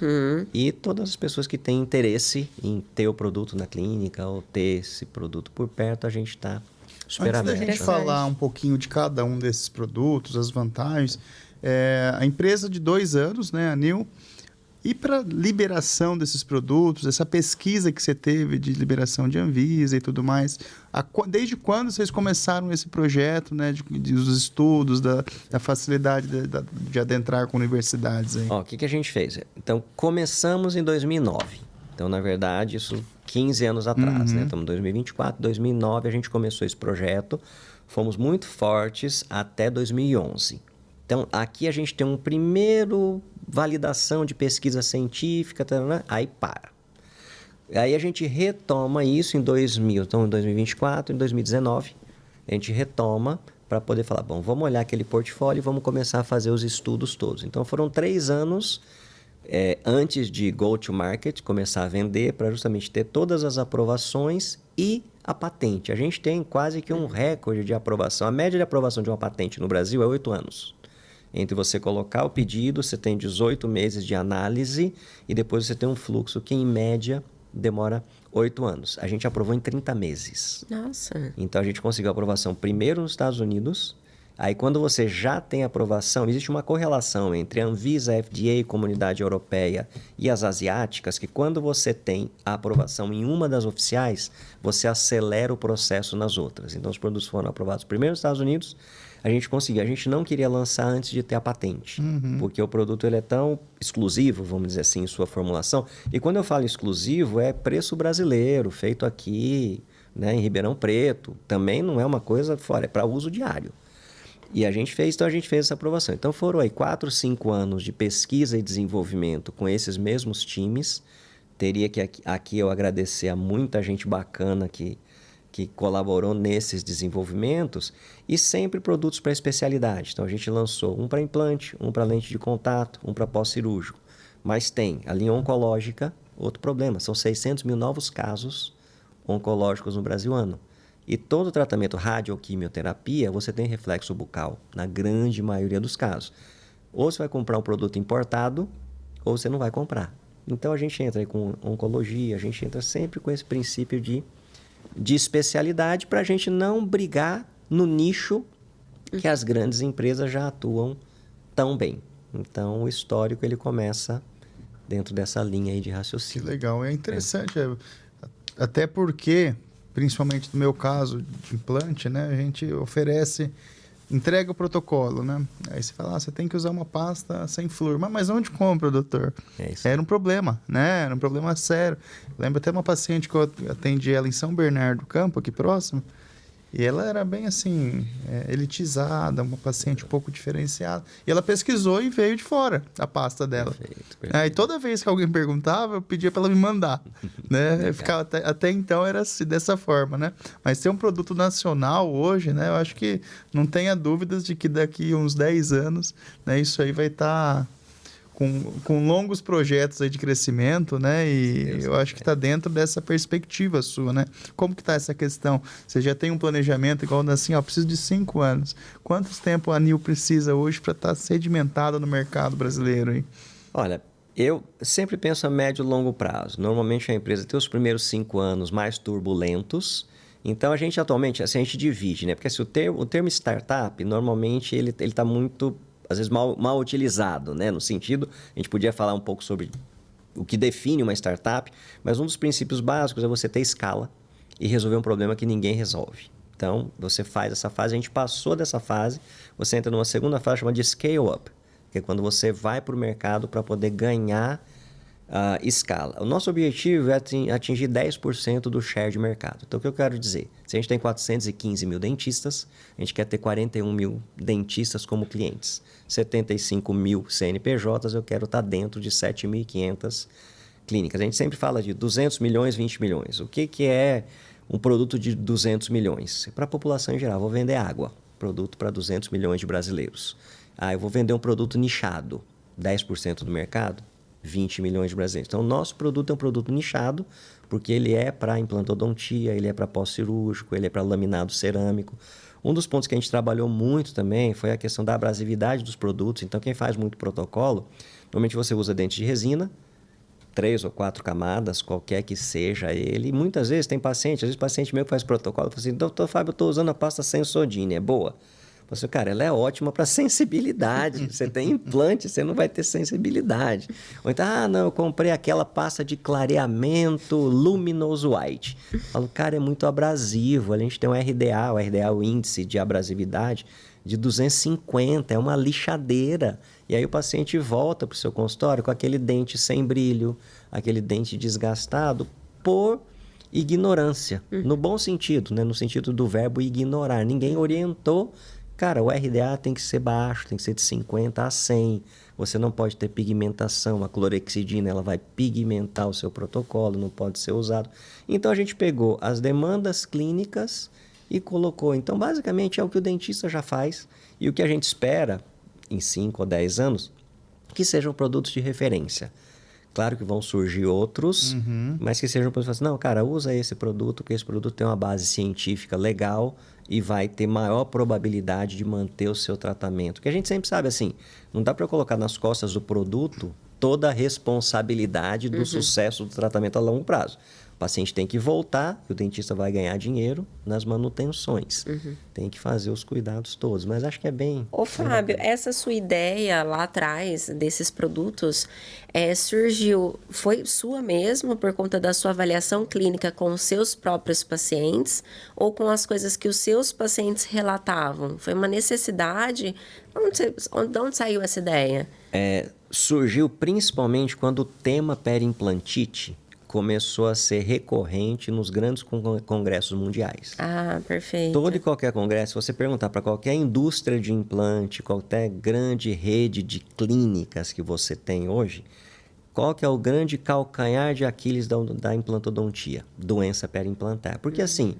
E todas as pessoas que têm interesse em ter o produto na clínica ou ter esse produto por perto, a gente está super Antes da aberto. gente falar um pouquinho de cada um desses produtos, as vantagens, a empresa de 2 anos, né, a New, e para liberação desses produtos, essa pesquisa que você teve de liberação de Anvisa e tudo mais, desde quando vocês começaram esse projeto, né, dos estudos, da facilidade de adentrar com universidades aí? O que a gente fez? Então, começamos em 2009. Então, na verdade, isso 15 anos atrás, né? Estamos em 2024, 2009 a gente começou esse projeto. Fomos muito fortes até 2011. Então, aqui a gente tem um primeiro validação de pesquisa científica, aí para. Aí a gente retoma isso em 2024, em 2019, a gente retoma para poder falar, bom, vamos olhar aquele portfólio e vamos começar a fazer os estudos todos. Então, foram 3 anos antes de go to market, começar a vender, para justamente ter todas as aprovações e a patente. A gente tem quase que um recorde de aprovação. A média de aprovação de uma patente no Brasil é 8 anos. Entre você colocar o pedido, você tem 18 meses de análise e depois você tem um fluxo que, em média, demora 8 anos. A gente aprovou em 30 meses. Nossa. Então, a gente conseguiu a aprovação primeiro nos Estados Unidos. Aí, quando você já tem aprovação, existe uma correlação entre a Anvisa, a FDA, Comunidade Europeia e as asiáticas, que quando você tem a aprovação em uma das oficiais, você acelera o processo nas outras. Então, os produtos foram aprovados primeiro nos Estados Unidos. A gente conseguiu. A gente não queria lançar antes de ter a patente, porque o produto ele é tão exclusivo, vamos dizer assim, em sua formulação. E quando eu falo exclusivo, é preço brasileiro, feito aqui, né, em Ribeirão Preto. Também não é uma coisa fora, é para uso diário. E a gente fez essa aprovação. Então foram aí 4, 5 anos de pesquisa e desenvolvimento com esses mesmos times. Teria que aqui eu agradecer a muita gente bacana que colaborou nesses desenvolvimentos e sempre produtos para especialidade. Então, a gente lançou um para implante, um para lente de contato, um para pós-cirúrgico. Mas tem a linha oncológica, outro problema. São 600 mil novos casos oncológicos no Brasil ano. E todo tratamento radioquimioterapia, você tem reflexo bucal, na grande maioria dos casos. Ou você vai comprar um produto importado, ou você não vai comprar. Então, a gente entra aí com oncologia, a gente entra sempre com esse princípio de especialidade para a gente não brigar no nicho que as grandes empresas já atuam tão bem. Então, o histórico ele começa dentro dessa linha aí de Que raciocínio. legal, é interessante. Até porque, principalmente no meu caso de implante, né, a gente entrega o protocolo, né? Aí você fala, você tem que usar uma pasta sem flúor. Mas onde compra, doutor? Era um problema, né? Era um problema sério. Lembro até uma paciente que eu atendi ela em São Bernardo do Campo, aqui próximo, e ela era bem assim, elitizada, uma paciente um pouco diferenciada. E ela pesquisou e veio de fora a pasta dela. Perfeito. Aí toda vez que alguém perguntava, eu pedia para ela me mandar. Né? Ficava até então era assim, dessa forma, né? Mas ter um produto nacional hoje, né? Eu acho que não tenha dúvidas de que daqui uns 10 anos, né, isso aí vai estar com longos projetos aí de crescimento, né? E eu acho que está dentro dessa perspectiva sua, né? Como que está essa questão? Você já tem um planejamento igual assim, preciso de 5 anos. Quanto tempo a New precisa hoje para estar sedimentada no mercado brasileiro, hein? Olha, eu sempre penso a médio e longo prazo. Normalmente a empresa tem os primeiros 5 anos mais turbulentos. Então, a gente atualmente, assim, a gente divide, né? Porque assim, o termo startup, normalmente, ele está muito, às vezes, mal utilizado, né? No sentido, a gente podia falar um pouco sobre o que define uma startup, mas um dos princípios básicos é você ter escala e resolver um problema que ninguém resolve. Então, você faz essa fase, a gente passou dessa fase, você entra numa segunda fase chamada de scale up, que é quando você vai para o mercado para poder ganhar escala. O nosso objetivo é atingir 10% do share de mercado. Então, o que eu quero dizer? Se a gente tem 415 mil dentistas, a gente quer ter 41 mil dentistas como clientes. 75 mil CNPJs, eu quero estar dentro de 7.500 clínicas. A gente sempre fala de 200 milhões, 20 milhões. O que é um produto de 200 milhões? Para a população em geral, vou vender água. Produto para 200 milhões de brasileiros. Eu vou vender um produto nichado. 10% do mercado, 20 milhões de brasileiros. Então, o nosso produto é um produto nichado, porque ele é para implantodontia, ele é para pós-cirúrgico, ele é para laminado cerâmico. Um dos pontos que a gente trabalhou muito também foi a questão da abrasividade dos produtos. Então, quem faz muito protocolo, normalmente você usa dente de resina, 3 ou 4 camadas, qualquer que seja ele. E muitas vezes tem paciente, às vezes paciente meu que faz protocolo, fala assim, doutor Fábio, eu estou usando a pasta Sensodyne, é boa? Eu falei, cara, ela é ótima para sensibilidade. Você tem implante, você não vai ter sensibilidade. Ou então, não, eu comprei aquela pasta de clareamento Luminous White. Eu falo, cara, é muito abrasivo. A gente tem o RDA, o índice de abrasividade, de 250, é uma lixadeira. E aí o paciente volta para o seu consultório com aquele dente sem brilho, aquele dente desgastado por ignorância. No bom sentido, né? No sentido do verbo ignorar. Ninguém orientou. Cara, o RDA tem que ser baixo, tem que ser de 50 a 100. Você não pode ter pigmentação. A clorexidina ela vai pigmentar o seu protocolo, não pode ser usado. Então, a gente pegou as demandas clínicas e colocou. Então, basicamente, é o que o dentista já faz e o que a gente espera em 5 ou 10 anos, que sejam produtos de referência. Claro que vão surgir outros, mas que sejam produtos assim, não, cara, usa esse produto, porque esse produto tem uma base científica legal e vai ter maior probabilidade de manter o seu tratamento. Porque a gente sempre sabe assim, não dá para colocar nas costas do produto toda a responsabilidade do sucesso do tratamento a longo prazo. O paciente tem que voltar e o dentista vai ganhar dinheiro nas manutenções. Tem que fazer os cuidados todos, mas acho que é bem... Ô, Fábio, essa sua ideia lá atrás desses produtos surgiu, foi sua mesmo por conta da sua avaliação clínica com os seus próprios pacientes ou com as coisas que os seus pacientes relatavam? Foi uma necessidade? De onde saiu essa ideia? Surgiu principalmente quando o tema periimplantite começou a ser recorrente nos grandes congressos mundiais. Ah, perfeito. Todo e qualquer congresso, se você perguntar para qualquer indústria de implante, qualquer grande rede de clínicas que você tem hoje, qual que é o grande calcanhar de Aquiles da implantodontia? Doença periimplantar. Porque assim,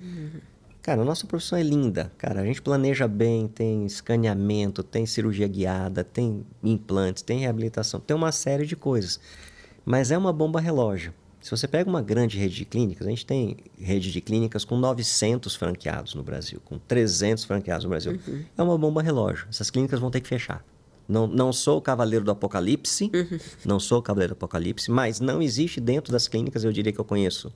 cara, a nossa profissão é linda. Cara, a gente planeja bem, tem escaneamento, tem cirurgia guiada, tem implantes, tem reabilitação, tem uma série de coisas. Mas é uma bomba relógio. Se você pega uma grande rede de clínicas, a gente tem rede de clínicas com 900 franqueados no Brasil, com 300 franqueados no Brasil. É uma bomba relógio. Essas clínicas vão ter que fechar. Não sou o cavaleiro do apocalipse, mas não existe dentro das clínicas, eu diria que eu conheço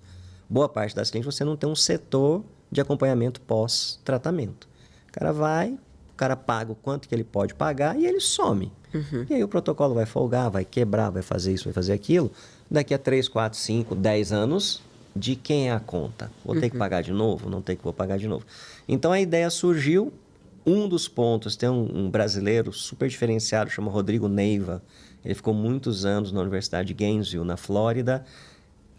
boa parte das clínicas, você não tem um setor de acompanhamento pós-tratamento. O cara vai, o cara paga o quanto que ele pode pagar e ele some. E aí o protocolo vai folgar, vai quebrar, vai fazer isso, vai fazer aquilo. Daqui a 3, 4, 5, 10 anos, de quem é a conta? Vou ter que pagar de novo? Não vou pagar de novo. Então, a ideia surgiu. Um dos pontos, tem um brasileiro super diferenciado, chama Rodrigo Neiva. Ele ficou muitos anos na Universidade de Gainesville, na Flórida.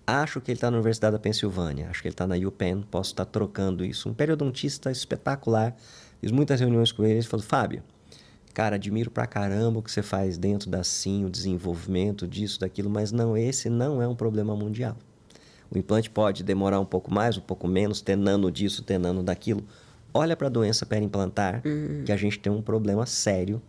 Acho que ele está na Universidade da Pensilvânia. Acho que ele está na UPenn. Posso estar trocando isso. Um periodontista espetacular. Fiz muitas reuniões com ele. Ele falou, Fábio, cara, admiro pra caramba o que você faz dentro da SIM, o desenvolvimento disso, daquilo, mas não, esse não é um problema mundial. O implante pode demorar um pouco mais, um pouco menos, ter nano disso, ter nano daquilo. Olha para a doença periimplantar, que a gente tem um problema sério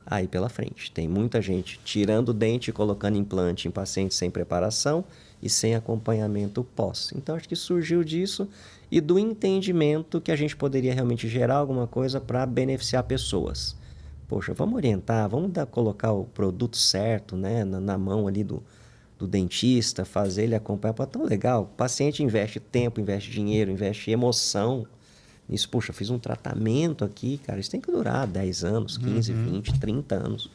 aí pela frente. Tem muita gente tirando o dente e colocando implante em pacientes sem preparação e sem acompanhamento pós. Então, acho que surgiu disso e do entendimento que a gente poderia realmente gerar alguma coisa para beneficiar pessoas. Poxa, vamos orientar, vamos colocar o produto certo, né, na mão ali do dentista, fazer ele acompanhar. Pô, tão legal, o paciente investe tempo, investe dinheiro, investe emoção. Isso, puxa, fiz um tratamento aqui, cara, isso tem que durar 10 anos, 15, 20, 30 anos.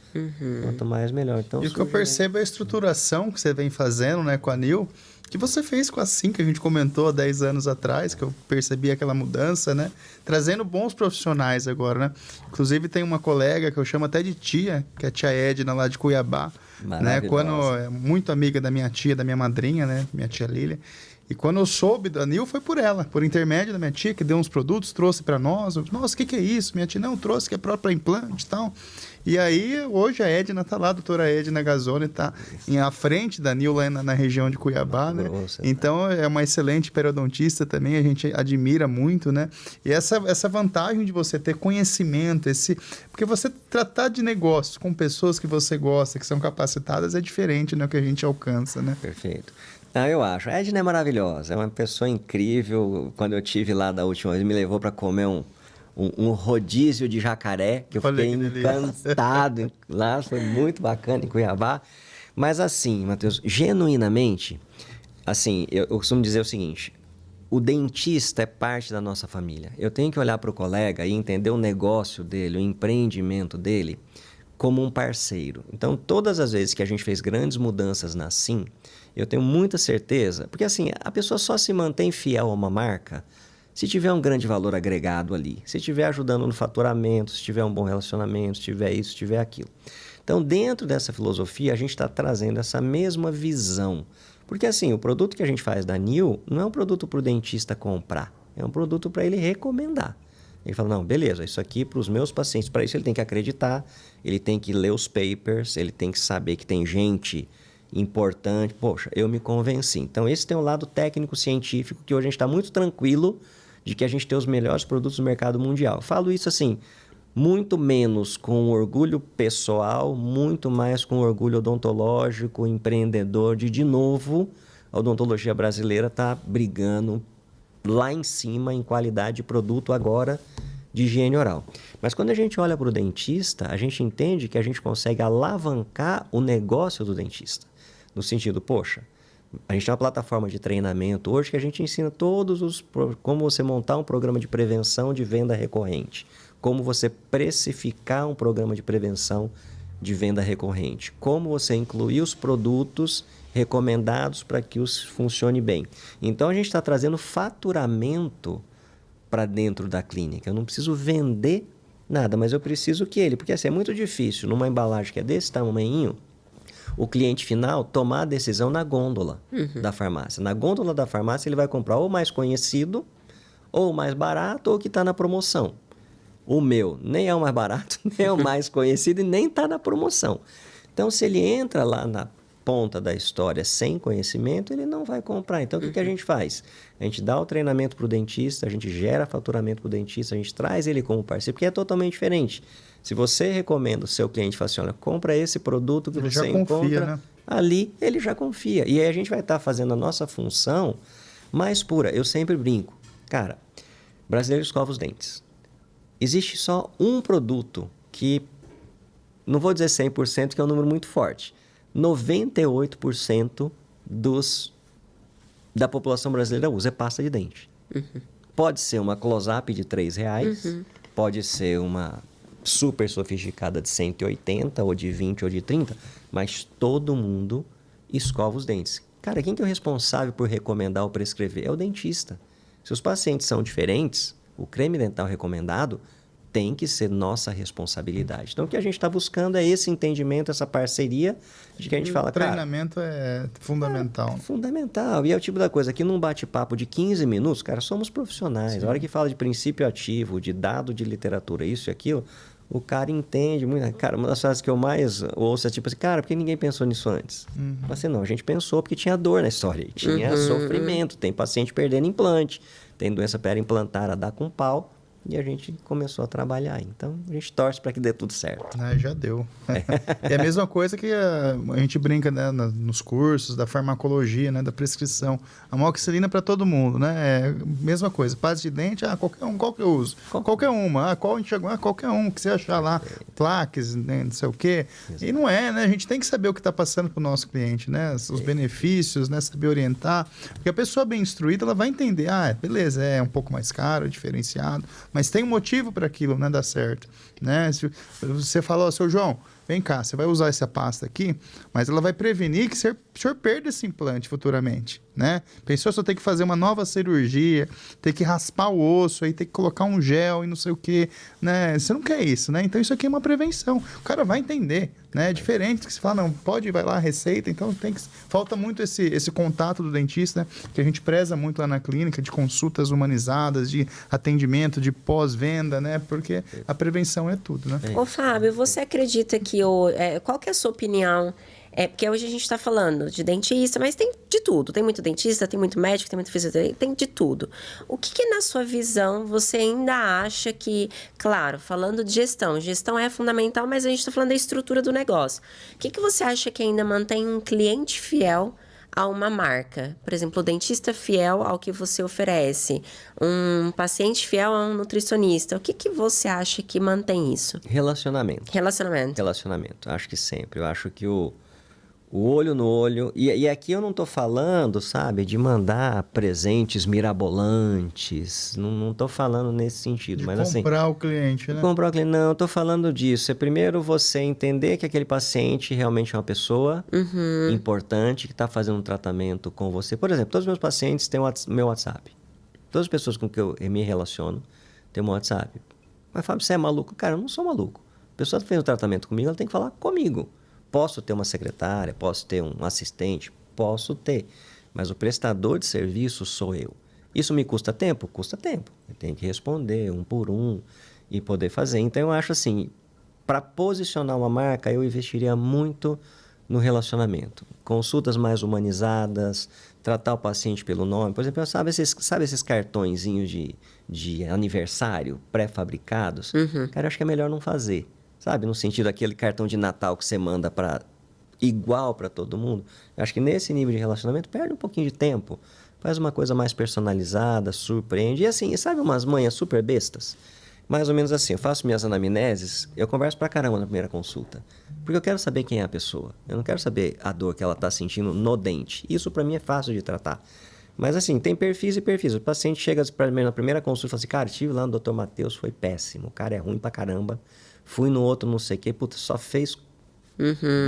Quanto mais, melhor. Então, e o que eu percebo é a estruturação que você vem fazendo, né, com a Nil, que você fez com a SIM, que a gente comentou há 10 anos atrás, que eu percebi aquela mudança, né? Trazendo bons profissionais agora, né? Inclusive, tem uma colega que eu chamo até de tia, que é a tia Edna, lá de Cuiabá. Né? Quando é muito amiga da minha tia, da minha madrinha, né? Minha tia Lília. E quando eu soube da Nil, foi por ela, por intermédio da minha tia, que deu uns produtos, trouxe para nós. Nossa, o que é isso? Minha tia, não, trouxe, que é próprio para implante e tal. E aí, hoje a Edna tá lá, a doutora Edna Gazzoni, tá à frente da Nil lá na região de Cuiabá, né? Então, é uma excelente periodontista também, a gente admira muito, né? E essa vantagem de você ter conhecimento, porque você tratar de negócios com pessoas que você gosta, que são capacitadas, é diferente, né? O que a gente alcança, né? Perfeito. Não, eu acho. A Edna é maravilhosa, é uma pessoa incrível. Quando eu tive lá da última vez, me levou para comer um um rodízio de jacaré, que eu fiquei encantado lá, foi muito bacana em Cuiabá. Mas assim, Matheus, genuinamente, assim, eu costumo dizer o seguinte, o dentista é parte da nossa família. Eu tenho que olhar para o colega e entender o negócio dele, o empreendimento dele, como um parceiro. Então, todas as vezes que a gente fez grandes mudanças na Sim, eu tenho muita certeza, porque assim, a pessoa só se mantém fiel a uma marca se tiver um grande valor agregado ali, se estiver ajudando no faturamento, se tiver um bom relacionamento, se tiver isso, se tiver aquilo. Então, dentro dessa filosofia, a gente está trazendo essa mesma visão. Porque assim, o produto que a gente faz da New não é um produto para o dentista comprar, é um produto para ele recomendar. Ele fala, não, beleza, isso aqui para os meus pacientes, para isso ele tem que acreditar, ele tem que ler os papers, ele tem que saber que tem gente importante. Poxa, eu me convenci. Então, esse tem um lado técnico-científico que hoje a gente está muito tranquilo de que a gente tem os melhores produtos do mercado mundial. Eu falo isso assim, muito menos com orgulho pessoal, muito mais com orgulho odontológico, empreendedor, de novo, a odontologia brasileira está brigando lá em cima em qualidade de produto agora de higiene oral. Mas quando a gente olha para o dentista, a gente entende que a gente consegue alavancar o negócio do dentista. No sentido, poxa, a gente tem uma plataforma de treinamento hoje que a gente ensina como você montar um programa de prevenção de venda recorrente, como você precificar um programa de prevenção de venda recorrente, como você incluir os produtos recomendados para que os funcione bem. Então, a gente está trazendo faturamento para dentro da clínica. Eu não preciso vender nada, mas eu preciso porque assim, é muito difícil, numa embalagem que é desse tamanhinho, o cliente final tomar a decisão na gôndola da farmácia. Na gôndola da farmácia, ele vai comprar ou o mais conhecido, ou o mais barato, ou o que está na promoção. O meu nem é o mais barato, nem é o mais conhecido e nem está na promoção. Então, se ele entra lá na ponta da história sem conhecimento, ele não vai comprar. Então, o que a gente faz? A gente dá o treinamento para o dentista, a gente gera faturamento para o dentista, a gente traz ele como parceiro, porque é totalmente diferente. Se você recomenda o seu cliente e fala assim, olha, compra esse produto que você encontra, né? Ali ele já confia. E aí a gente vai estar fazendo a nossa função mais pura. Eu sempre brinco. Cara, brasileiro escova os dentes. Existe só um produto que, não vou dizer 100%, que é um número muito forte. 98% da população brasileira usa pasta de dente. Pode ser uma close-up de R$3, pode ser uma super sofisticada de 180, ou de 20, ou de 30, mas todo mundo escova os dentes. Cara, quem que é o responsável por recomendar ou prescrever? É o dentista. Se os pacientes são diferentes, o creme dental recomendado tem que ser nossa responsabilidade. Então, o que a gente está buscando é esse entendimento, essa parceria, de que a gente fala, cara... O treinamento é fundamental. É fundamental. E é o tipo da coisa que num bate-papo de 15 minutos, cara, somos profissionais. Sim. A hora que fala de princípio ativo, de dado de literatura, isso e aquilo, o cara entende muito. Cara, uma das frases que eu mais ouço é tipo assim, cara, por que ninguém pensou nisso antes? Mas assim, não, a gente pensou porque tinha dor na história, tinha sofrimento, tem paciente perdendo implante, tem doença periimplantar a dar com pau. E a gente começou a trabalhar. Então, a gente torce para que dê tudo certo. Já deu. É a mesma coisa que a gente brinca, né, nos cursos da farmacologia, né, da prescrição. Amoxicilina para todo mundo, né? É a mesma coisa. Pasta de dente, qualquer um, qual que eu uso? Qualquer uma. Qual enxaguante? Qualquer um que você achar lá. Plaques, né, não sei o quê. Exato. E não é, né? A gente tem que saber o que está passando para o nosso cliente, né? Os benefícios, né? Saber orientar. Porque a pessoa bem instruída, ela vai entender. Beleza, é um pouco mais caro, é diferenciado. Mas tem um motivo para aquilo, né, dar certo, né? Se você falou, seu João, vem cá, você vai usar essa pasta aqui, mas ela vai prevenir que o senhor perda esse implante futuramente, né? Pensou só ter que fazer uma nova cirurgia, ter que raspar o osso, aí ter que colocar um gel e não sei o quê, né? Você não quer isso, né? Então isso aqui é uma prevenção. O cara vai entender, né? É diferente que você fala, não, pode, vai lá, receita, então falta muito esse contato do dentista, né? Que a gente preza muito lá na clínica, de consultas humanizadas, de atendimento, de pós-venda, né? Porque a prevenção é tudo, né? Ô, Fábio, você acredita que qual que é a sua opinião? Porque hoje a gente está falando de dentista, mas tem de tudo. Tem muito dentista, tem muito médico, tem muito fisioterapeuta, tem de tudo. O que na sua visão, você ainda acha que... Claro, falando de gestão é fundamental, mas a gente está falando da estrutura do negócio. O que você acha que ainda mantém um cliente fiel a uma marca? Por exemplo, o dentista fiel ao que você oferece, um paciente fiel a um nutricionista. O que você acha que mantém isso? Relacionamento. Relacionamento. Relacionamento. Acho que sempre. Eu acho que o olho no olho... E aqui eu não tô falando, sabe, de mandar presentes mirabolantes. Não tô falando nesse sentido. Mas assim... Comprar o cliente, né? Comprar o cliente. Não, eu tô falando disso. É primeiro você entender que aquele paciente realmente é uma pessoa importante, que está fazendo um tratamento com você. Por exemplo, todos os meus pacientes têm meu WhatsApp. Todas as pessoas com que eu me relaciono têm um WhatsApp. Mas, Fábio, você é maluco? Cara, eu não sou maluco. A pessoa que fez um tratamento comigo, ela tem que falar comigo. Posso ter uma secretária, posso ter um assistente, posso ter. Mas o prestador de serviço sou eu. Isso me custa tempo? Custa tempo. Eu tenho que responder um por um e poder fazer. Então, eu acho assim, para posicionar uma marca, eu investiria muito no relacionamento. Consultas mais humanizadas, tratar o paciente pelo nome. Por exemplo, sabe esses cartõezinhos de aniversário pré-fabricados? Cara, eu acho que é melhor não fazer. Sabe, no sentido daquele cartão de Natal que você manda igual para todo mundo. Eu acho que nesse nível de relacionamento perde um pouquinho de tempo. Faz uma coisa mais personalizada, surpreende. E assim, sabe umas manhas super bestas? Mais ou menos assim, eu faço minhas anamneses, eu converso pra caramba na primeira consulta. Porque eu quero saber quem é a pessoa. Eu não quero saber a dor que ela tá sentindo no dente. Isso pra mim é fácil de tratar. Mas assim, tem perfis e perfis. O paciente chega pra mim na primeira consulta e fala assim, cara, estive lá no Dr. Matheus, foi péssimo. O cara é ruim pra caramba. Fui no outro não sei o quê, puta, só fez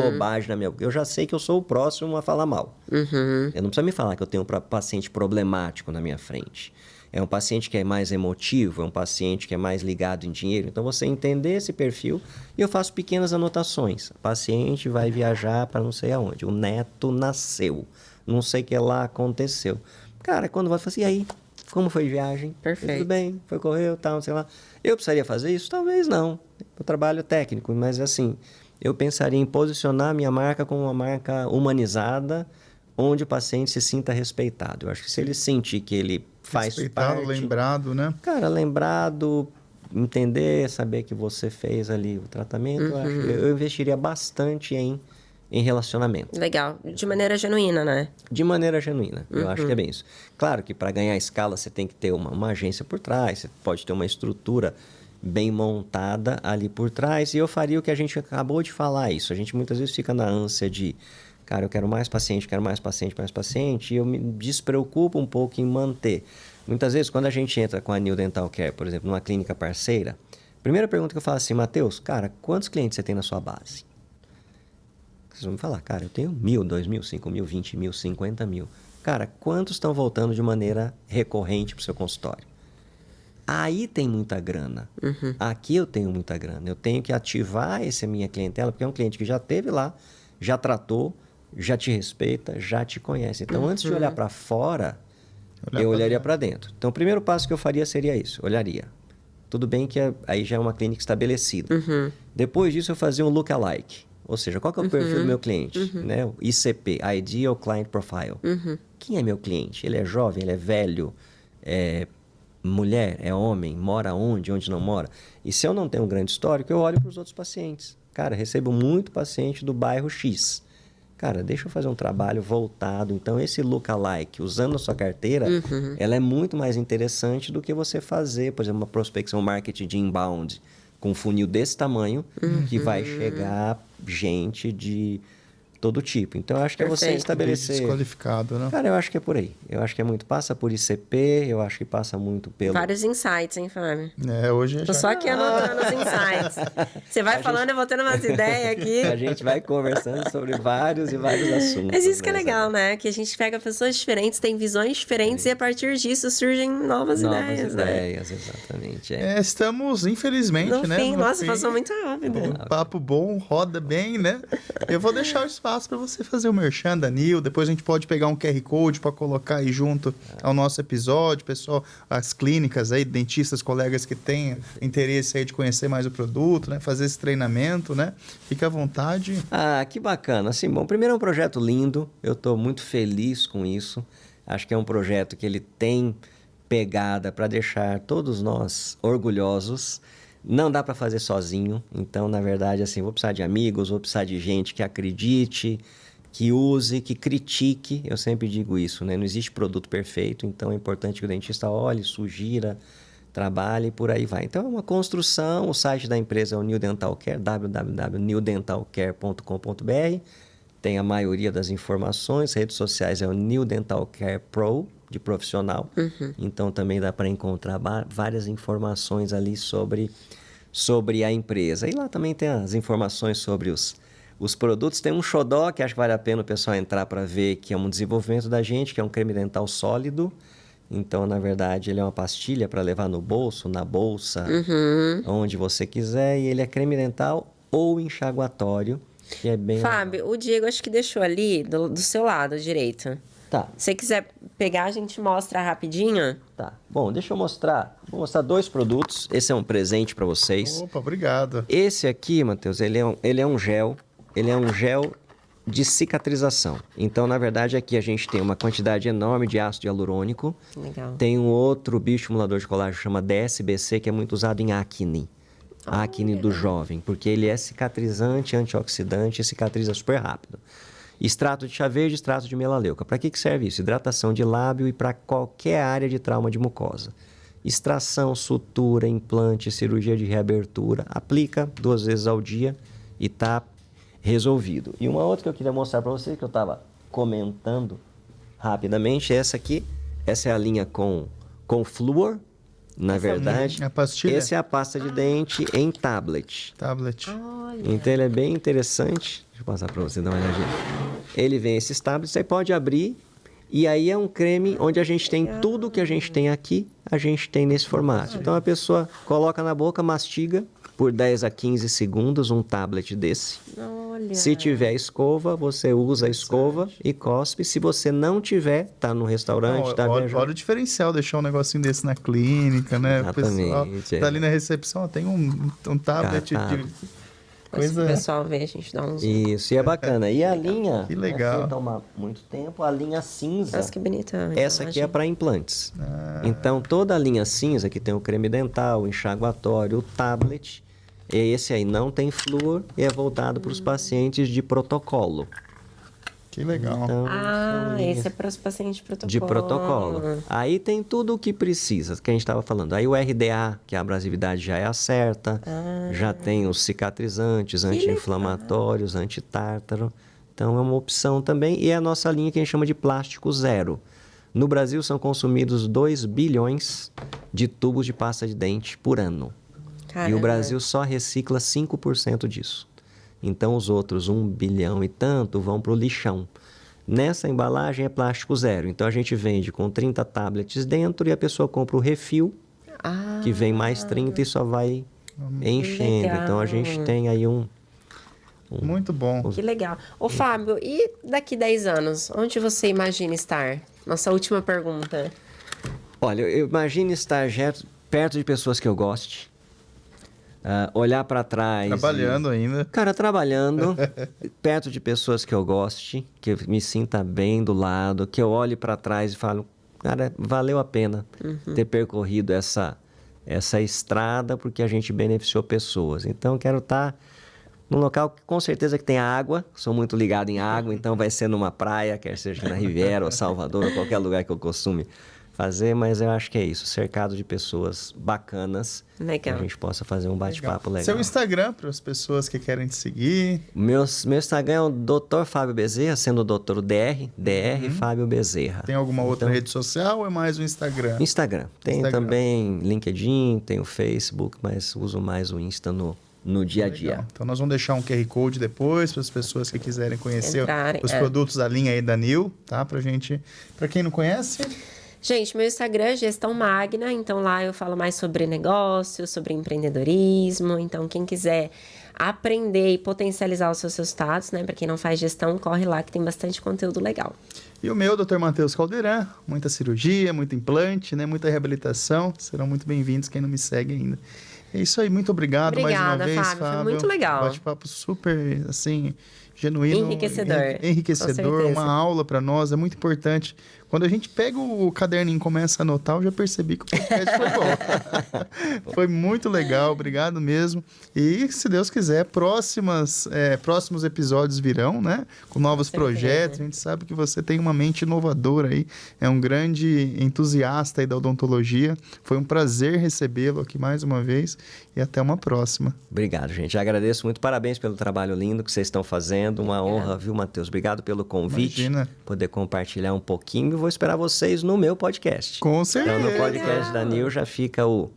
bobagem na minha... Eu já sei que eu sou o próximo a falar mal. Eu não precisa me falar que eu tenho um paciente problemático na minha frente. É um paciente que é mais emotivo, é um paciente que é mais ligado em dinheiro. Então, você entender esse perfil e eu faço pequenas anotações. O paciente vai viajar para não sei aonde. O neto nasceu. Não sei o que lá aconteceu. Cara, quando vai falar assim, e aí? Como foi a viagem? Perfeito. Tudo bem, foi correu, tal, não sei lá. Eu precisaria fazer isso? Talvez não. Eu trabalho técnico, mas assim, eu pensaria em posicionar a minha marca como uma marca humanizada, onde o paciente se sinta respeitado. Eu acho que se ele sentir que ele faz respeitado, parte... lembrado, né? Cara, lembrado, entender, saber que você fez ali o tratamento, eu investiria bastante em relacionamento. Legal. De maneira genuína, né? De maneira genuína. Eu acho que é bem isso. Claro que para ganhar escala você tem que ter uma agência por trás, você pode ter uma estrutura bem montada ali por trás. E eu faria o que a gente acabou de falar isso. A gente muitas vezes fica na ânsia de, cara, eu quero mais paciente, mais paciente, e eu me despreocupo um pouco em manter. Muitas vezes, quando a gente entra com a New Dental Care, por exemplo, numa clínica parceira, a primeira pergunta que eu falo assim, Matheus, cara, quantos clientes você tem na sua base? Vocês vão me falar, cara, eu tenho 1.000, 2.000, 5.000, 20.000, 50.000. Cara, quantos estão voltando de maneira recorrente para o seu consultório? Aí tem muita grana. Aqui eu tenho muita grana. Eu tenho que ativar essa minha clientela, porque é um cliente que já esteve lá, já tratou, já te respeita, já te conhece. Então, antes de olhar para fora, eu olharia para dentro. Então, o primeiro passo que eu faria seria isso, olharia. Tudo bem que aí já é uma clínica estabelecida. Depois disso, eu fazia um lookalike. Ou seja, qual que é o perfil do meu cliente? Né? O ICP, Ideal Client Profile. Quem é meu cliente? Ele é jovem, ele é velho, é mulher, é homem, mora onde não mora? E se eu não tenho um grande histórico, eu olho para os outros pacientes. Cara, recebo muito paciente do bairro X. Cara, deixa eu fazer um trabalho voltado. Então, esse lookalike, usando a sua carteira, ela é muito mais interessante do que você fazer, por exemplo, uma prospecção marketing de inbound com um funil desse tamanho, que vai chegar gente de todo tipo. Então, eu acho que é você estabelecer... Desqualificado, né? Cara, eu acho que é por aí. Eu acho que é muito... Passa por ICP, eu acho que passa muito pelo... Vários insights, hein, Fábio? Hoje Tô só aqui anotando os insights. Você vai falando, eu vou tendo umas ideias aqui. A gente vai conversando sobre vários e vários assuntos. Mas isso que é legal, né? Que a gente pega pessoas diferentes, tem visões diferentes e a partir disso surgem novas ideias, né? Exatamente. Estamos, infelizmente, No né? fim, nossa, passou muito rápido. Um papo bom, roda bem, né? Eu vou deixar o espaço para você fazer o merchan da New, depois a gente pode pegar um QR Code para colocar aí junto ao nosso episódio, pessoal, as clínicas aí, dentistas, colegas que tenham interesse aí de conhecer mais o produto, né? Fazer esse treinamento, né? Fique à vontade. Ah, que bacana. Assim, bom, primeiro é um projeto lindo, eu estou muito feliz com isso. Acho que é um projeto que ele tem pegada para deixar todos nós orgulhosos. Não dá para fazer sozinho, então, na verdade, assim, vou precisar de amigos, vou precisar de gente que acredite, que use, que critique. Eu sempre digo isso, né? Não existe produto perfeito, então é importante que o dentista olhe, sugira, trabalhe e por aí vai. Então é uma construção, o site da empresa é o New Dental Care, www.newdentalcare.com.br. Tem a maioria das informações, redes sociais é o New Dental Care Pro, de profissional. Então também dá para encontrar várias informações ali sobre a empresa. E lá também tem as informações sobre os produtos. Tem um xodó que acho que vale a pena o pessoal entrar para ver, que é um desenvolvimento da gente, que é um creme dental sólido. Então, na verdade, ele é uma pastilha para levar no bolso, na bolsa, onde você quiser. E ele é creme dental ou enxaguatório, que é bem Fábio, legal. o Diego acho que deixou ali do seu lado direito. Tá. Se você quiser pegar, a gente mostra rapidinho. Tá. Bom, deixa eu mostrar. Vou mostrar 2 produtos. Esse é um presente para vocês. Opa, obrigado. Esse aqui, Matheus, ele é um gel. Ele é um gel de cicatrização. Então, na verdade, aqui a gente tem uma quantidade enorme de ácido hialurônico. Legal. Tem um outro bioestimulador de colágeno, chama DSBC, que é muito usado em acne. Acne do jovem, porque ele é cicatrizante, antioxidante e cicatriza super rápido. Extrato de chá verde, extrato de melaleuca. Para que serve isso? Hidratação de lábio e para qualquer área de trauma de mucosa. Extração, sutura, implante, cirurgia de reabertura. Aplica 2 vezes ao dia e está resolvido. E uma outra que eu queria mostrar para vocês, que eu estava comentando rapidamente, é essa aqui. Essa é a linha com flúor, na verdade. É a pastilha? Essa é a pasta de dente em tablet. Tablet. Olha. Então ele é bem interessante. Deixa eu passar para você dar uma olhadinha. Ele vem esses tablets, você pode abrir. E aí é um creme onde a gente tem tudo que a gente tem aqui, a gente tem nesse formato. Então a pessoa coloca na boca, mastiga por 10 a 15 segundos um tablet desse. Olha. Se tiver escova, você usa a escova e cospe. Se você não tiver, tá no restaurante, tá viajando. Olha o diferencial, deixar um negocinho desse na clínica, né? Exatamente, O pessoal tá ali na recepção, tem um tablet de Se o coisa... pessoal ver, a gente dá uns... Isso, e é bacana. E a linha, Que legal. sem tomar muito tempo, a linha cinza. Nossa, que bonita. Essa aqui é para implantes. Então, toda a linha cinza, que tem o creme dental, o enxaguatório, o tablet, esse aí não tem flúor e é voltado para os pacientes de protocolo. Que legal. Então, Ah, são linhas esse é para os pacientes de protocolo. de protocolo. Aí tem tudo o que precisa, que a gente estava falando. Aí o RDA, que a abrasividade já é a certa, já tem os cicatrizantes, anti-inflamatórios, antitártaro. Então, é uma opção também. E é a nossa linha que a gente chama de plástico zero. No Brasil, são consumidos 2 bilhões de tubos de pasta de dente por ano. Caramba. E o Brasil só recicla 5% disso. Então, os outros 1 bilhão e tanto vão para o lixão. Nessa embalagem é plástico zero. Então, a gente vende com 30 tablets dentro e a pessoa compra o refil, que vem mais 30 e só vai enchendo. legal. Então, a gente tem aí Muito bom. Que legal. Ô, Fábio, e daqui 10 anos, onde você imagina estar? Nossa última pergunta. Olha, eu imagino estar perto de pessoas que eu goste. Olhar para trás. Trabalhando ainda. Cara, trabalhando, perto de pessoas que eu goste, que eu me sinta bem do lado, que eu olhe para trás e falo, cara, valeu a pena ter percorrido essa estrada, porque a gente beneficiou pessoas. Então, eu quero estar num local que com certeza que tem água, sou muito ligado em água, então vai ser numa praia, quer seja na Riviera ou Salvador, ou qualquer lugar que eu costume fazer, mas eu acho que é isso, cercado de pessoas bacanas, Legal. que a gente possa fazer um bate-papo legal. Seu Instagram, para as pessoas que querem te seguir. Meu Instagram é o Dr. Fábio Bezerra, sendo o Dr. DR Fábio Bezerra. Tem alguma outra rede social ou é mais o Instagram? Instagram. Tem Instagram. também LinkedIn, tem o Facebook, mas uso mais o Insta no dia a dia. Legal. Então nós vamos deixar um QR Code depois para as pessoas que quiserem conhecer Entrarem, os produtos da linha aí da New, tá? Para quem não conhece, Gente, meu Instagram é Gestão Magna, então lá eu falo mais sobre negócios, sobre empreendedorismo. Então, quem quiser aprender e potencializar os seus resultados, né? Para quem não faz gestão, corre lá que tem bastante conteúdo legal. e o meu, Dr. Matheus Caldeirão, muita cirurgia, muito implante, né? Muita reabilitação. Serão muito bem-vindos quem não me segue ainda. É isso aí, muito obrigado Obrigada, mais uma vez, Fábio, foi Fábio. muito legal. Bate-papo super, assim, genuíno. Enriquecedor, com Enriquecedor, certeza. uma aula para nós. É muito importante Quando a gente pega o caderninho e começa a anotar, eu já percebi que o podcast foi bom. Foi muito legal, obrigado mesmo. E, se Deus quiser, próximos episódios virão, né? Com novos projetos. A gente sabe que você tem uma mente inovadora aí, é um grande entusiasta aí da odontologia. Foi um prazer recebê-lo aqui mais uma vez e até uma próxima. Obrigado, gente. Agradeço muito. Parabéns pelo trabalho lindo que vocês estão fazendo. Uma honra, viu, Matheus? Obrigado pelo convite. Imagina. Poder compartilhar um pouquinho. E vou esperar vocês no meu podcast. Com certeza. Então, no podcast da Nil já fica o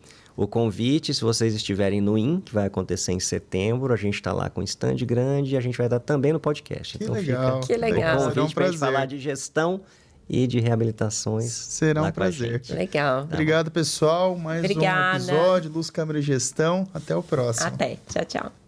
convite. Se vocês estiverem no IN, que vai acontecer em setembro, a gente está lá com um stand grande e a gente vai estar também no podcast. Que então legal. Que legal. O convite para falar de gestão e de reabilitações. Será um prazer. Legal. Obrigado, pessoal. Mais um episódio, Luz, Câmera e Gestão. Até o próximo. Até. Tchau, tchau.